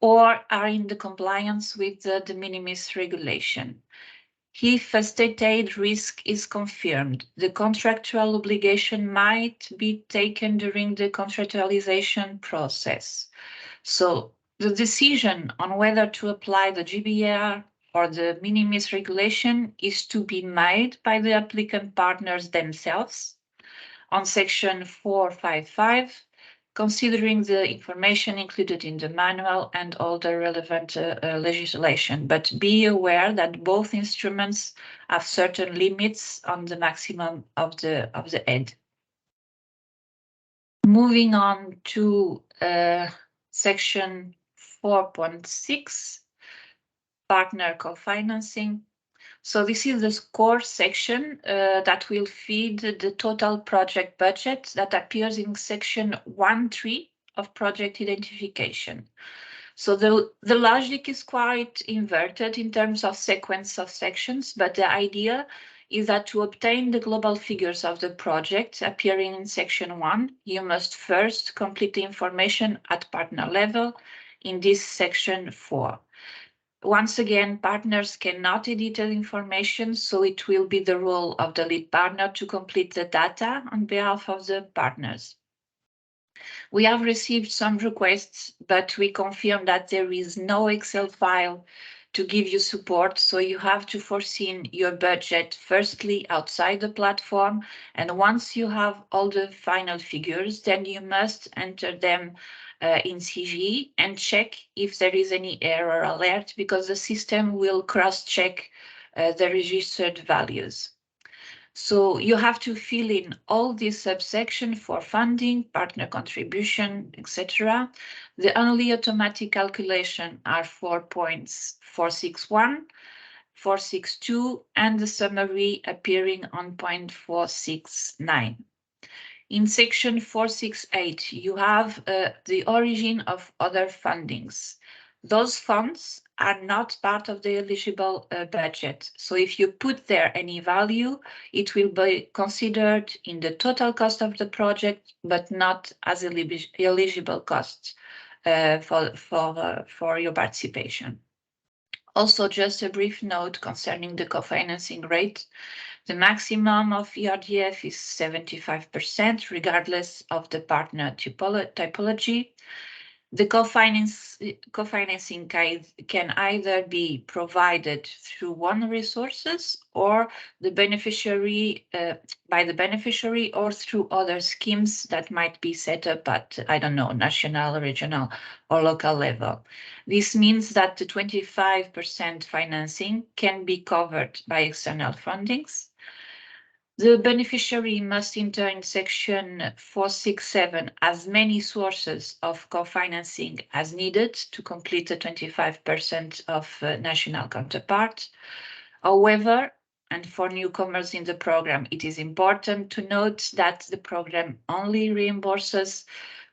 or are in the compliance with the de minimis regulation. If a state aid risk is confirmed, the contractual obligation might be taken during the contractualization process. So the decision on whether to apply the GBR or the minimis regulation is to be made by the applicant partners themselves on section 455, considering the information included in the manual and all the relevant legislation. But be aware that both instruments have certain limits on the maximum of the aid. Moving on to section 4.6, partner co-financing. So this is the core section that will feed the total project budget that appears in section 1.3 of project identification. So the logic is quite inverted in terms of sequence of sections, but the idea is that to obtain the global figures of the project appearing in section 1, you must first complete the information at partner level in this section 4. Once again, partners cannot edit the information, so it will be the role of the lead partner to complete the data on behalf of the partners. We have received some requests, but we confirm that there is no Excel file to give you support, so you have to foresee your budget firstly outside the platform, and once you have all the final figures, then you must enter them in SIGI and check if there is any error alert, because the system will cross-check the registered values. So you have to fill in all these subsections for funding, partner contribution, etc. The only automatic calculation are 4.461, 462, and the summary appearing on point 469. In section 468, you have the origin of other fundings. Those funds are not part of the eligible budget. So if you put there any value, it will be considered in the total cost of the project, but not as eligible costs for your participation. Also, just a brief note concerning the co-financing rate. The maximum of ERDF is 75%, regardless of the partner typology. The co-financing can either be provided through one resources or the beneficiary by the beneficiary or through other schemes that might be set up at, I don't know, national, regional, or local level. This means that the 25% financing can be covered by external fundings. The beneficiary must enter in section 467 as many sources of co-financing as needed to complete the 25% of national counterpart. However, and for newcomers in the program, it is important to note that the program only reimburses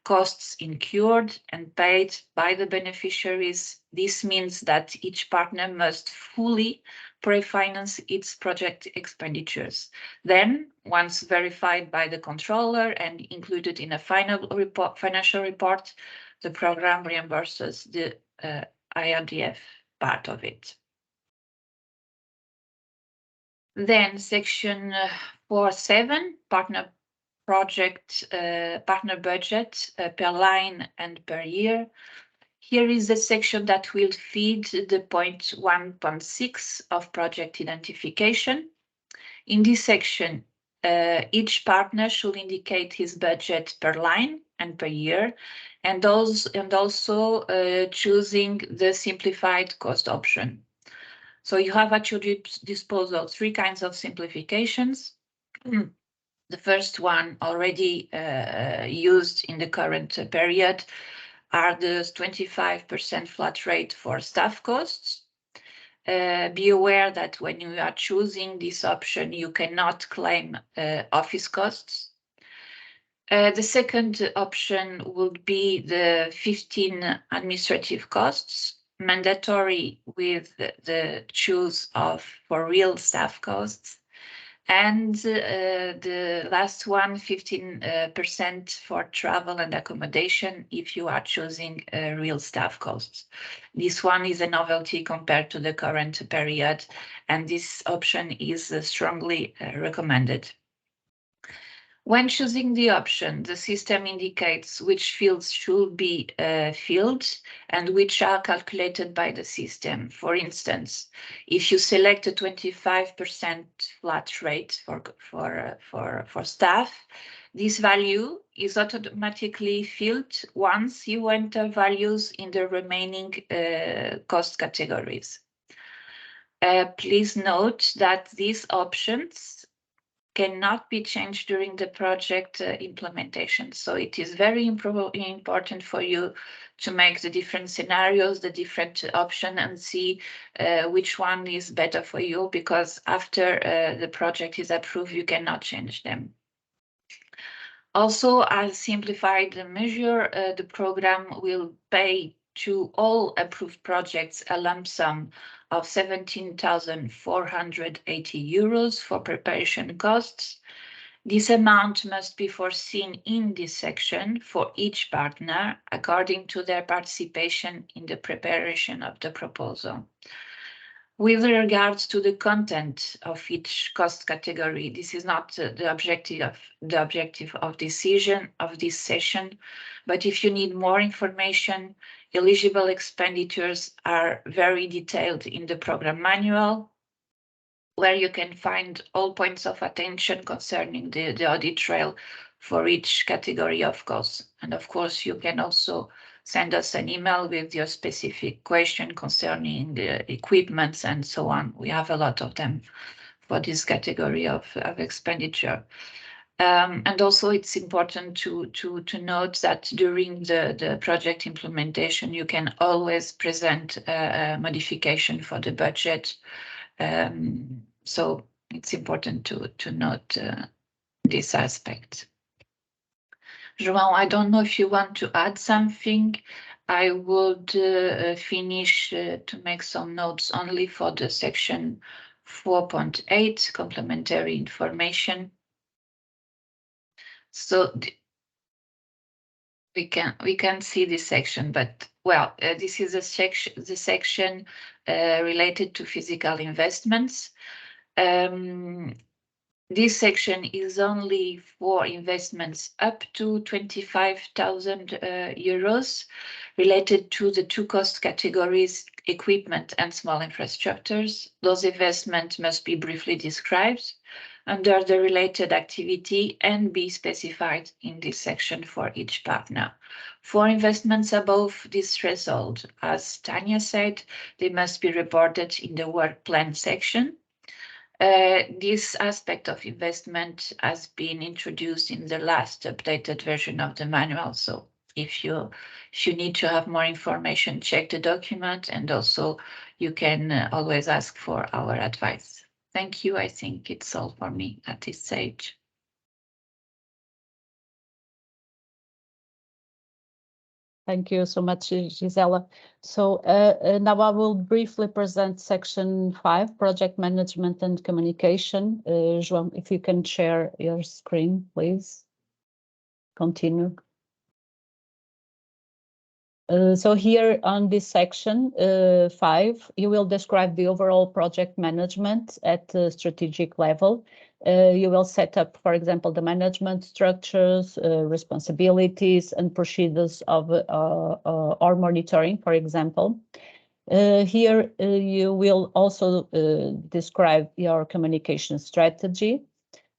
costs incurred and paid by the beneficiaries. This means that each partner must fully pre-finance its project expenditures. Then, once verified by the controller and included in a final financial report, the program reimburses the IRDF part of it. Then section 4.7, partner budget per line and per year. Here is the section that will feed the point 1.6 of project identification. In this section, each partner should indicate his budget per line and per year, and also choosing the simplified cost option. So you have at your disposal 3 kinds of simplifications. The first one already used in the current period are the 25% flat rate for staff costs. Be aware that when you are choosing this option, you cannot claim office costs. The second option would be the 15 administrative costs, mandatory with the choose of for real staff costs. And the last one, 15% for travel and accommodation if you are choosing real staff costs. This one is a novelty compared to the current period, and this option is strongly recommended. When choosing the option, the system indicates which fields should be filled and which are calculated by the system. For instance, if you select a 25% flat rate for staff, this value is automatically filled once you enter values in the remaining cost categories. Please note that these options cannot be changed during the project implementation. So it is very important for you to make the different scenarios, the different options, and see which one is better for you, because after the project is approved, you cannot change them. Also, as simplified measure, the program will pay to all approved projects a lump sum of 17,480 euros for preparation costs. This amount must be foreseen in this section for each partner according to their participation in the preparation of the proposal. With regards to the content of each cost category, this is not the objective of decision of this session, but if you need more information, eligible expenditures are very detailed in the program manual, where you can find all points of attention concerning the audit trail for each category of costs. And of course, you can also send us an email with your specific question concerning the equipments and so on. We have a lot of them for this category of expenditure. And also it's important to note that during the project implementation, you can always present a modification for the budget. So it's important to note this aspect. João, I don't know if you want to add something. I would finish to make some notes only for the section 4.8, complementary information. So we can see this section, but well, this is the section related to physical investments. This section is only for investments up to 25,000 euros related to the two cost categories, equipment and small infrastructures. Those investments must be briefly described under the related activity and be specified in this section for each partner. For investments above this threshold, as Tanya said, they must be reported in the work plan section. This aspect of investment has been introduced in the last updated version of the manual. So if you need to have more information, check the document, and also you can always ask for our advice. Thank you. I think it's all for me at this stage. Thank you so much, Gisela. So now I will briefly present section 5, project management and communication. João, if you can share your screen, please. Continue. So here on this section 5, you will describe the overall project management at the strategic level. You will set up, for example, the management structures, responsibilities, and procedures of or monitoring, for example. Here you will also describe your communication strategy.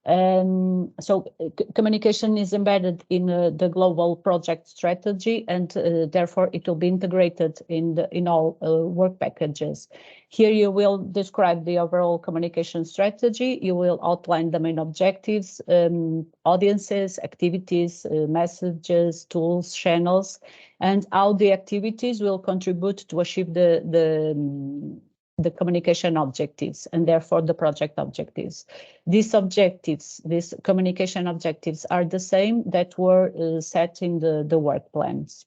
So communication is embedded in the global project strategy, and therefore it will be integrated in all work packages. Here you will describe the overall communication strategy. You will outline the main objectives, audiences, activities, messages, tools, channels, and how the activities will contribute to achieve the communication objectives and therefore the project objectives. These objectives, these communication objectives are the same that were set in the work plans.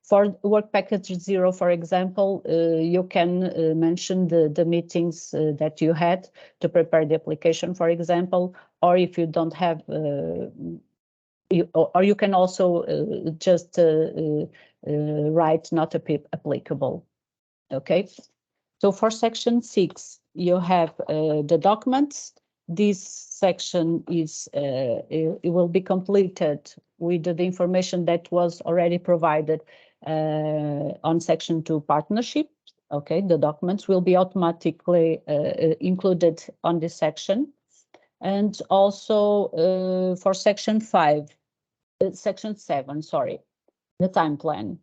For work package 0, for example, you can mention the meetings that you had to prepare the application, for example, or if you don't have, or you can also just write not applicable, okay? So for section 6, you have the documents. This section is it will be completed with the information that was already provided on section 2 partnership. Okay, the documents will be automatically included on this section. And also for section 7, sorry, the time plan.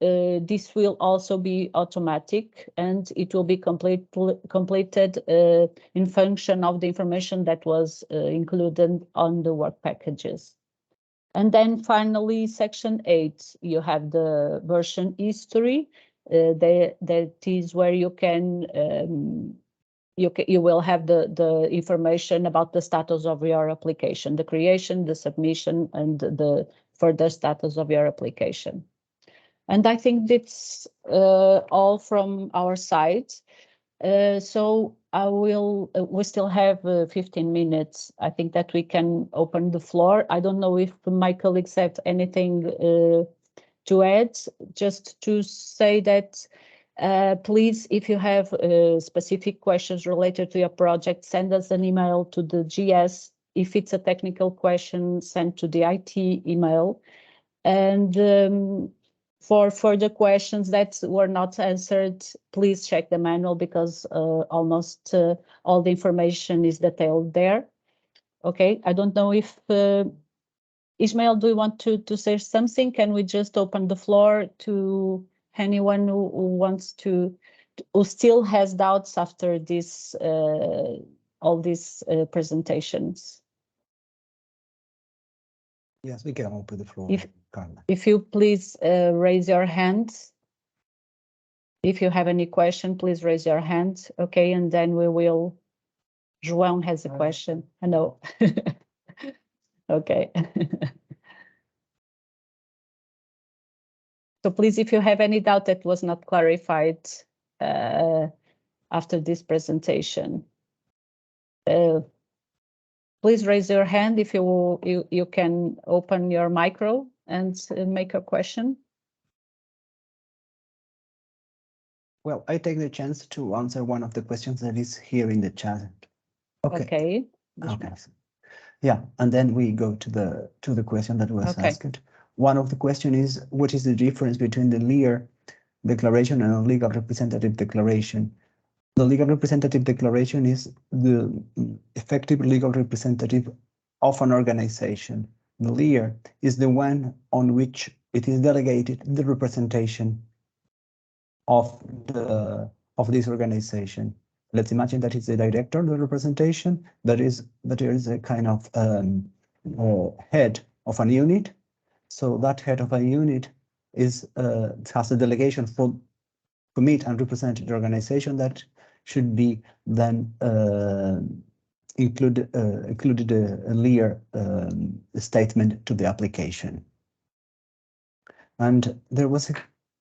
This will also be automatic, and it will be completed in function of the information that was included on the work packages. And then finally, section 8, you have the version history. That is where you can you will have the information about the status of your application, the creation, the submission, and the further status of your application. And I think that's all from our side. So I will, we still have 15 minutes. I think that we can open the floor. I don't know if my colleagues have anything to add, just to say that please, if you have specific questions related to your project, send us an email to the GS. If it's a technical question, send to the IT email. And for further questions that were not answered, please check the manual, because almost all the information is detailed there. Okay, I don't know if Ismail, do you want to say something? Can we just open the floor to anyone who wants to who still has doubts after this, all these presentations? Yes, we can open the floor. Carla. If you please raise your hand. If you have any question, please raise your hand. Okay, and then we will. João has a question. I know. Okay. So please, if you have any doubt that was not clarified after this presentation, please raise your hand if you can open your micro and make a question. Well, I take the chance to answer one of the questions that is here in the chat. Okay. Yeah, and then we go to the question that was asked. One of the question is, what is the difference between the LEAR declaration and a legal representative declaration? The legal representative declaration is the effective legal representative of an organization. The LEAR is the one on which it is delegated the representation of this organization. Let's imagine that it's the director of the representation, that there is a kind of head of an unit. So that head of a unit is has a delegation to meet and represent the organization that should be then included a LEAR statement to the application. And there was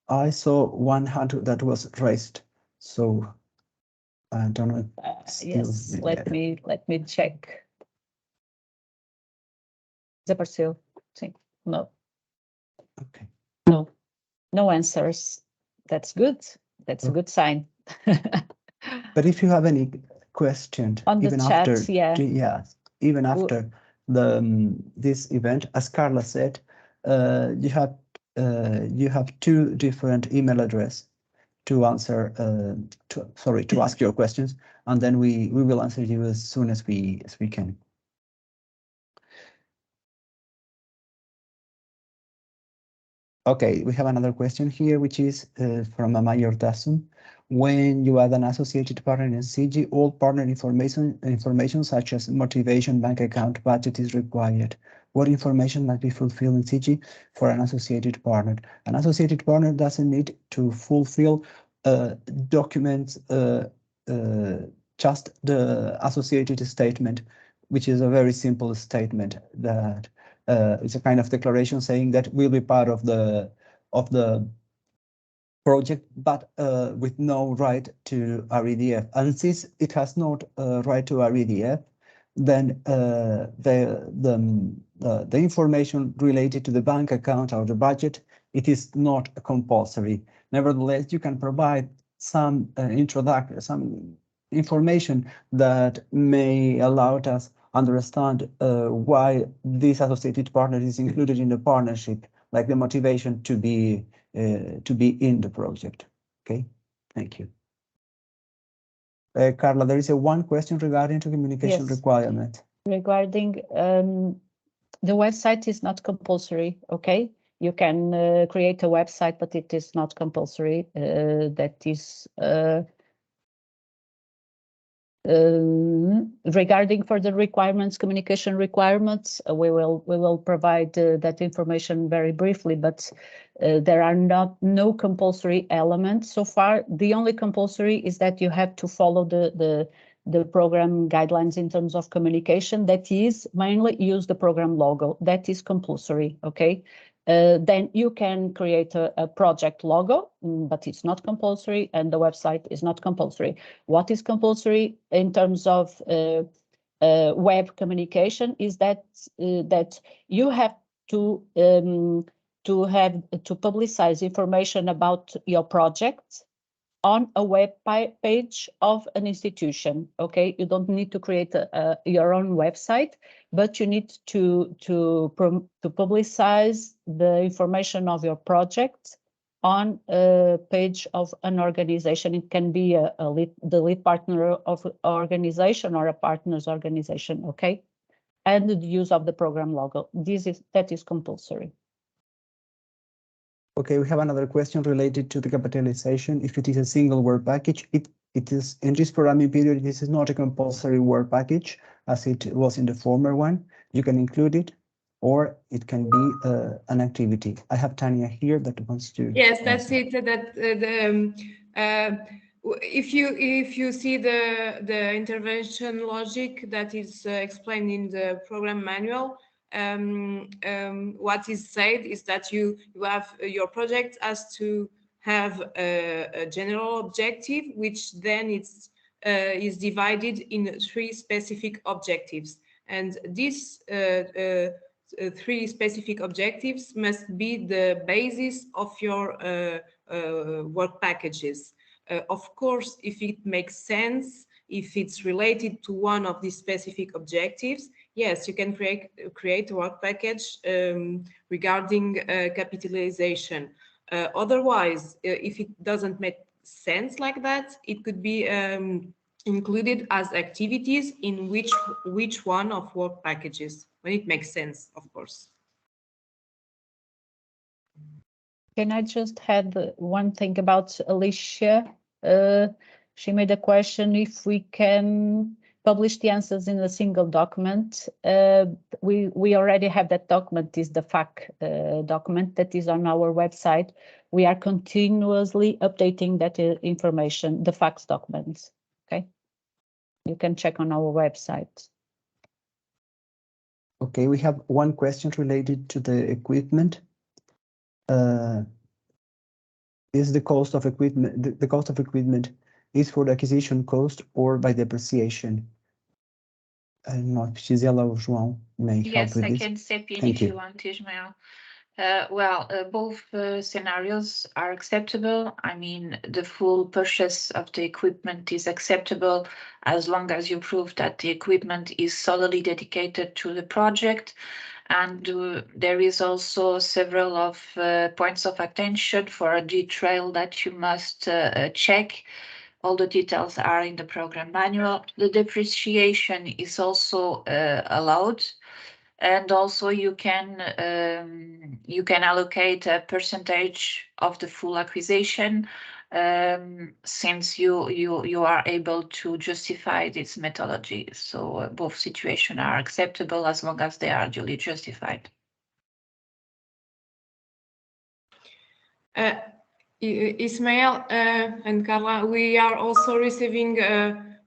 I saw one hand that was raised, so I don't know. Yes, let me check. Desapareceu. Sim. No. Okay. No answers. That's good. That's a good sign. But if you have any questions, On the even chat, after, yes, even after this event, as Carla said, you have two different email addresses to answer to ask your questions, and then we will answer you as soon as we can. Okay, we have another question here, which is from Amaya Ortasun. When you add an associated partner in SIGI, all partner information such as motivation, bank account, budget is required. What information must be fulfilled in SIGI for an associated partner? An associated partner doesn't need to fulfill documents, just the associated statement, which is a very simple statement that it's a kind of declaration saying that we'll be part of the project, but with no right to REDF. And since it has not right to REDF, then the information related to the bank account or the budget, it is not compulsory. Nevertheless, you can provide some some information that may allow us understand why this associated partner is included in the partnership, like the motivation to be in the project. Okay, thank you. Carla, there is one question regarding to communication requirement. Regarding the website is not compulsory. Okay, you can create a website, but it is not compulsory. That is. Regarding further requirements, communication requirements, we will provide that information very briefly, but there are no compulsory elements so far. The only compulsory is that you have to follow the program guidelines in terms of communication. That is mainly use the program logo. That is compulsory. Okay. Then you can create a project logo, but it's not compulsory, and the website is not compulsory. What is compulsory in terms of web communication is that you have to publicize information about your project on a web page of an institution. Okay, you don't need to create your own website, but you need to publicize the information of your project on a page of an organization. It can be the lead partner of an organization or a partner's organization. Okay, and the use of the program logo. That is compulsory. Okay, we have another question related to the capitalization. If it is a single work package, it is in this programming period, this is not a compulsory work package as it was in the former one. You can include it, or it can be an activity. I have Tanya here that wants to. Yes, that's it. If you see the intervention logic that is explained in the program manual, what is said is that you have your project has to have a general objective, which then is divided in 3 specific objectives, and these 3 specific objectives must be the basis of your work packages. Of course, if it makes sense, if it's related to one of these specific objectives, yes, you can create a work package regarding capitalization. Otherwise, if it doesn't make sense like that, it could be included as activities in which one of work packages, when it makes sense, of course. Can I just add one thing about Alicia? She made a question if we can publish the answers in a single document. We already have that document, is the FAQ document that is on our website. We are continuously updating that information, the FAQ documents. Okay, you can check on our website. Okay, we have one question related to the equipment. Is the cost of equipment, the cost of equipment is for the acquisition cost or by depreciation? I don't know if Gisela or João may help with this. Yes, I can step in Thank if you. you want, Ismael. Both scenarios are acceptable. I mean, the full purchase of the equipment is acceptable as long as you prove that the equipment is solely dedicated to the project. And there is also several of points of attention for a detail that you must check. All the details are in the program manual. The depreciation is also allowed. And also you can allocate a percentage of the full acquisition since you are able to justify this methodology. So both situations are acceptable as long as they are duly justified. Ismael and Carla, we are also receiving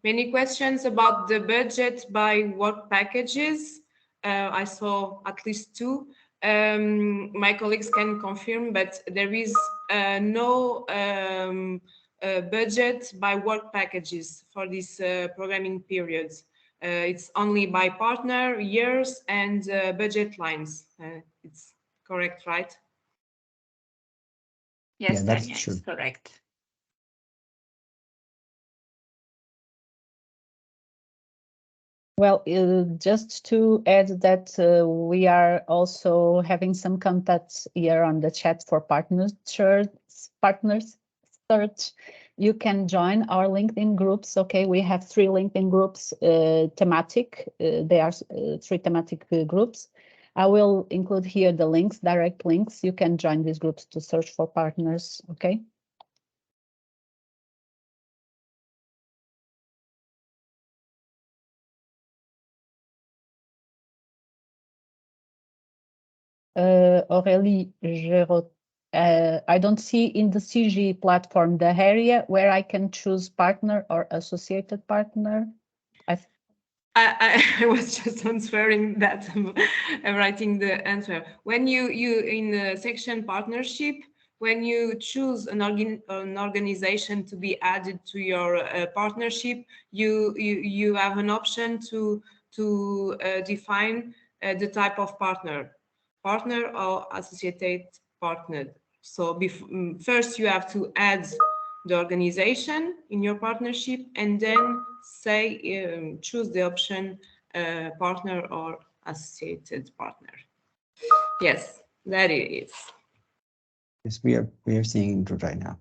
many questions about the budget by work packages. I saw at least 2. My colleagues can confirm, but there is no budget by work packages for this programming period. It's only by partner, years, and budget lines. It's correct, right? Yes, Yeah, that's Tanya, true. it's correct. Well, just to add that we are also having some contacts here on the chat for partners search. You can join our LinkedIn groups. Okay, we have 3 LinkedIn groups, thematic. They are 3 thematic groups. I will include here the links, direct links. You can join these groups to search for partners. Okay. Aurélie Géraud, I don't see in the SIGI platform the area where I can choose partner or associated partner. I was just answering that, writing the answer. When you in the section partnership, when you choose an organization to be added to your partnership, you have an option to define the type of partner or associated partner. So first you have to add the organization in your partnership, and then say choose the option partner or associated partner. Yes, that it is. Yes, we are seeing it right now.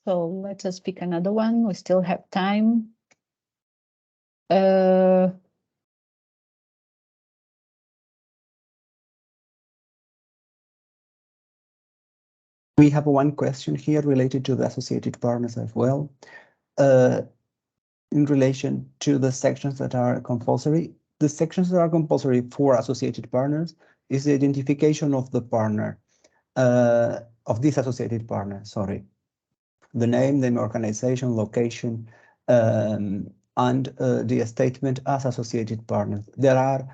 So let us pick another one. We still have time. We have one question here related to the associated partners as well. In relation to the sections that are compulsory, the sections that are compulsory for associated partners is the identification of the partner, of this associated partner, sorry. The name, organization, location, and the statement as associated partners. There are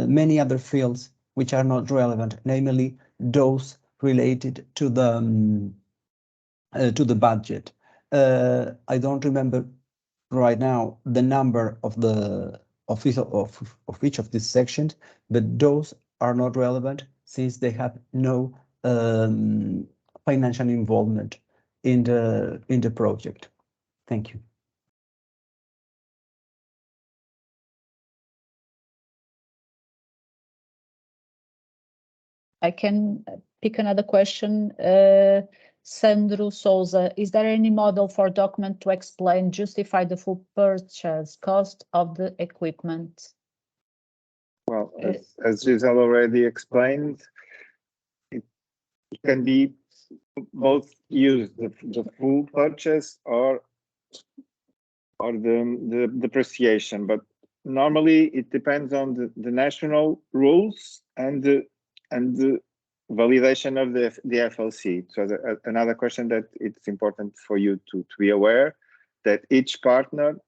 many other fields which are not relevant, namely those related to the budget. I don't remember right now the number of each of these sections, but those are not relevant since they have no financial involvement in the project. Thank you. I can pick another question. Sandro Souza, is there any model for document to explain, justify the full purchase cost of the equipment? Well, as Giselle already explained, it can be both use the full purchase or the depreciation, but normally it depends on the national rules and the validation of the FLC. So another question that it's important for you to be aware that each partner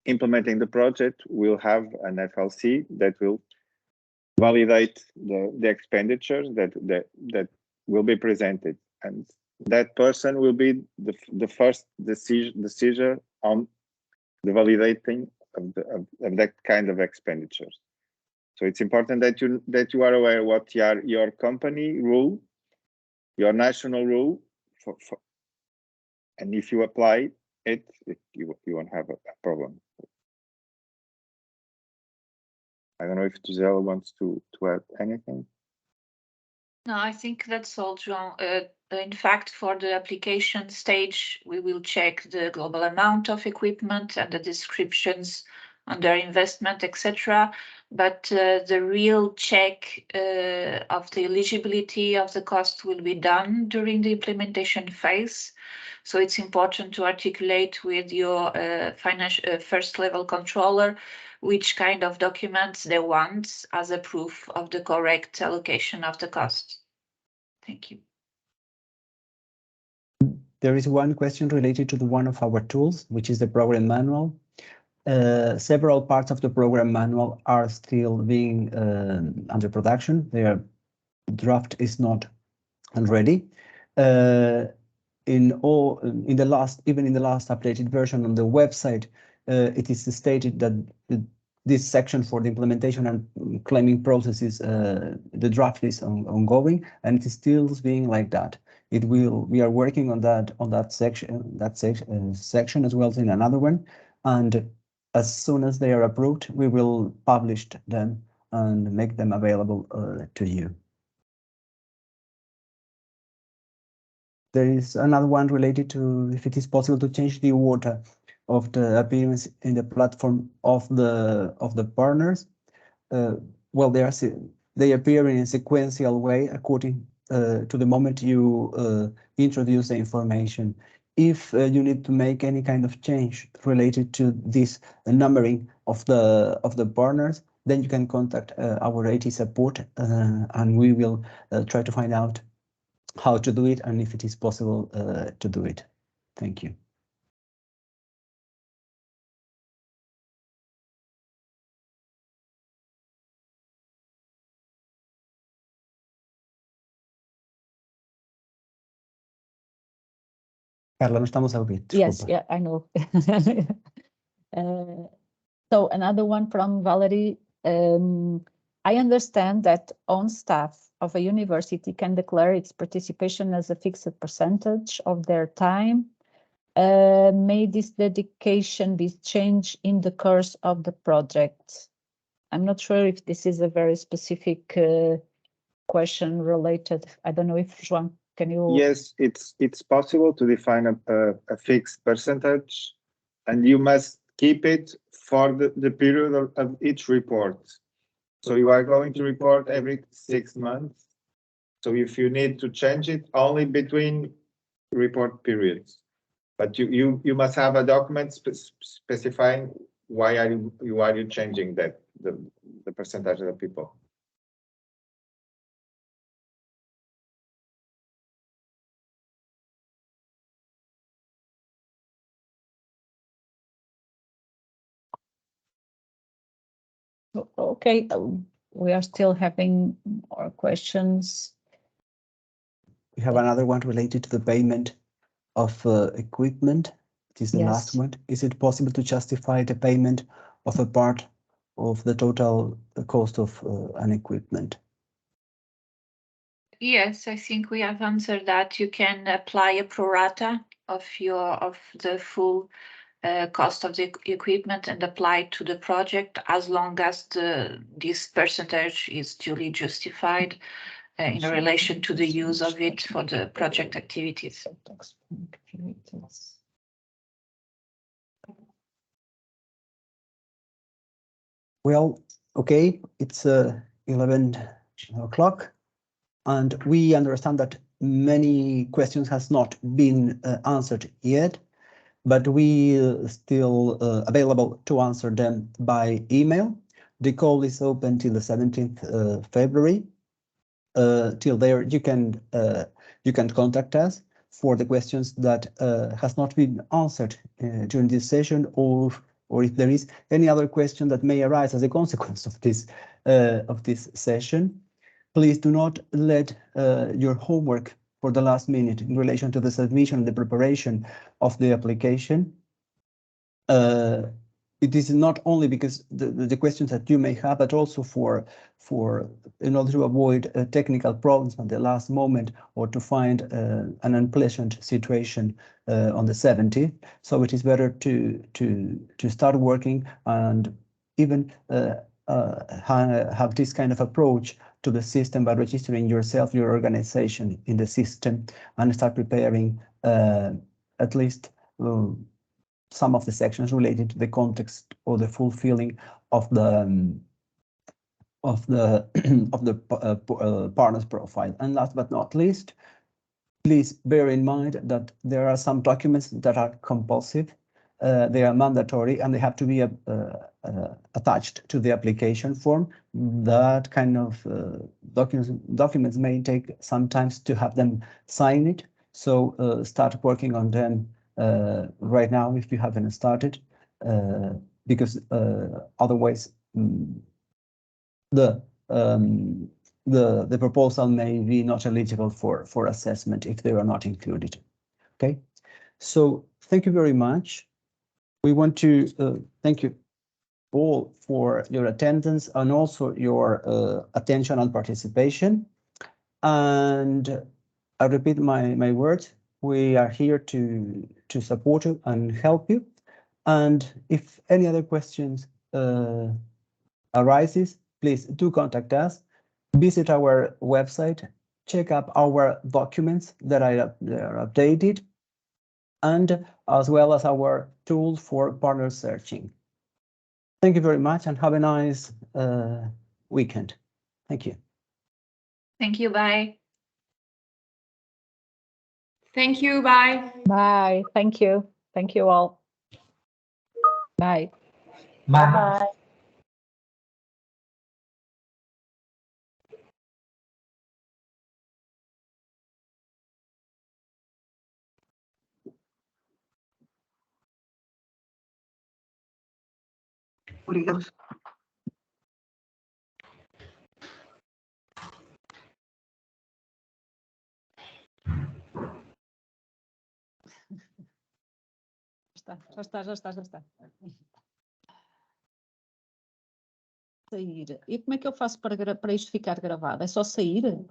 implementing the project will have an FLC that will validate the expenditures that will be presented, and that person will be the first decision on the validating of that kind of expenditures. So it's important that you are aware what your company rule, your national rule, and if you apply it, you won't have a problem. I don't know if Giselle wants to add anything. No, I think that's all, João. In fact, for the application stage, we will check the global amount of equipment and the descriptions on their investment, etc. But the real check of the eligibility of the cost will be done during the implementation phase. So it's important to articulate with your financial first level controller which kind of documents they want as a proof of the correct allocation of the cost. Thank you. There is one question related to one of our tools, which is the program manual. Several parts of the program manual are still being under production. Their draft is not ready. Even in the last updated version on the website, it is stated that this section for the implementation and claiming processes, the draft is ongoing, and it is still being like that. We are working on that section as well as in another one, and as soon as they are approved, we will publish them and make them available to you. There is another one related to if it is possible to change the order of the appearance in the platform of the partners. Well, they appear in a sequential way according to the moment you introduce the information. If you need to make any kind of change related to this numbering of the partners, then you can contact our IT support, and we will try to find out how to do it and if it is possible to do it. Thank you. Carla, no estamos a oír. Yes, yeah, I know. So another one from Valerie. I understand that on staff of a university can declare its participation as a fixed percentage of their time. May this dedication be changed in the course of the project? I'm not sure if this is a very specific question related. I don't know if João Can you? Yes, it's possible to define a fixed percentage, and you must keep it for the period of each report. So you are going to report every 6 months. So if you need to change it, only between report periods. But you must have a document specifying why are you changing that the percentage of the people. Okay, we are still having more questions. We have another one related to the payment of equipment. It is the last one. Is it possible to justify the payment of a part of the total cost of an equipment? Yes, I think we have answered that. You can apply a pro rata of the full cost of the equipment and apply to the project as long as this percentage is duly justified in relation to the use of it for the project activities. Well, okay, it's 11 o'clock, and we understand that many questions has not been answered yet, but we still available to answer them by email. The call is open till the 17th February. Till there, you can contact us for the questions that has not been answered during this session, or if there is any other question that may arise as a consequence of this session. Please do not let your homework for the last minute in relation to the submission, the preparation of the application. It is not only because the questions that you may have, but also for in order to avoid technical problems at the last moment, or to find an unpleasant situation on the 17th. So it is better to start working and even have this kind of approach to the system by registering yourself, your organization in the system, and start preparing at least some of the sections related to the context or the fulfilling of the partner's profile. And last but not least, please bear in mind that there are some documents that are compulsive, they are mandatory, and they have to be attached to the application form. That kind of documents may take some time to have them sign it. So start working on them right now if you haven't started, because otherwise the proposal may be not eligible for assessment if they are not included. Okay, so thank you very much. We want to thank you all for your attendance and also your attention and participation. And I repeat my words. We are here to support you and help you. And if any other questions arises, please do contact us. Visit our website, check up our documents that are updated, and as well as our tools for partner searching. Thank you very much and have a nice weekend. Thank you. Thank you. Bye. Thank you. Bye. Bye. Thank you. Thank you all. Bye. Bye. Bye. Obrigado. Já está. Sair. E como é que eu faço para isto ficar gravado? É só sair?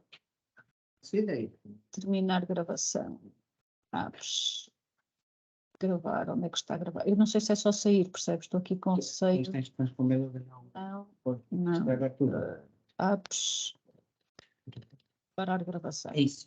Sim, daí. Terminar gravação. Apps. Gravar. Onde é que está a gravar? Eu não sei se é só sair, percebes? Estou aqui com receio. Tens de transformar Não. Apps. Parar gravação. É isso.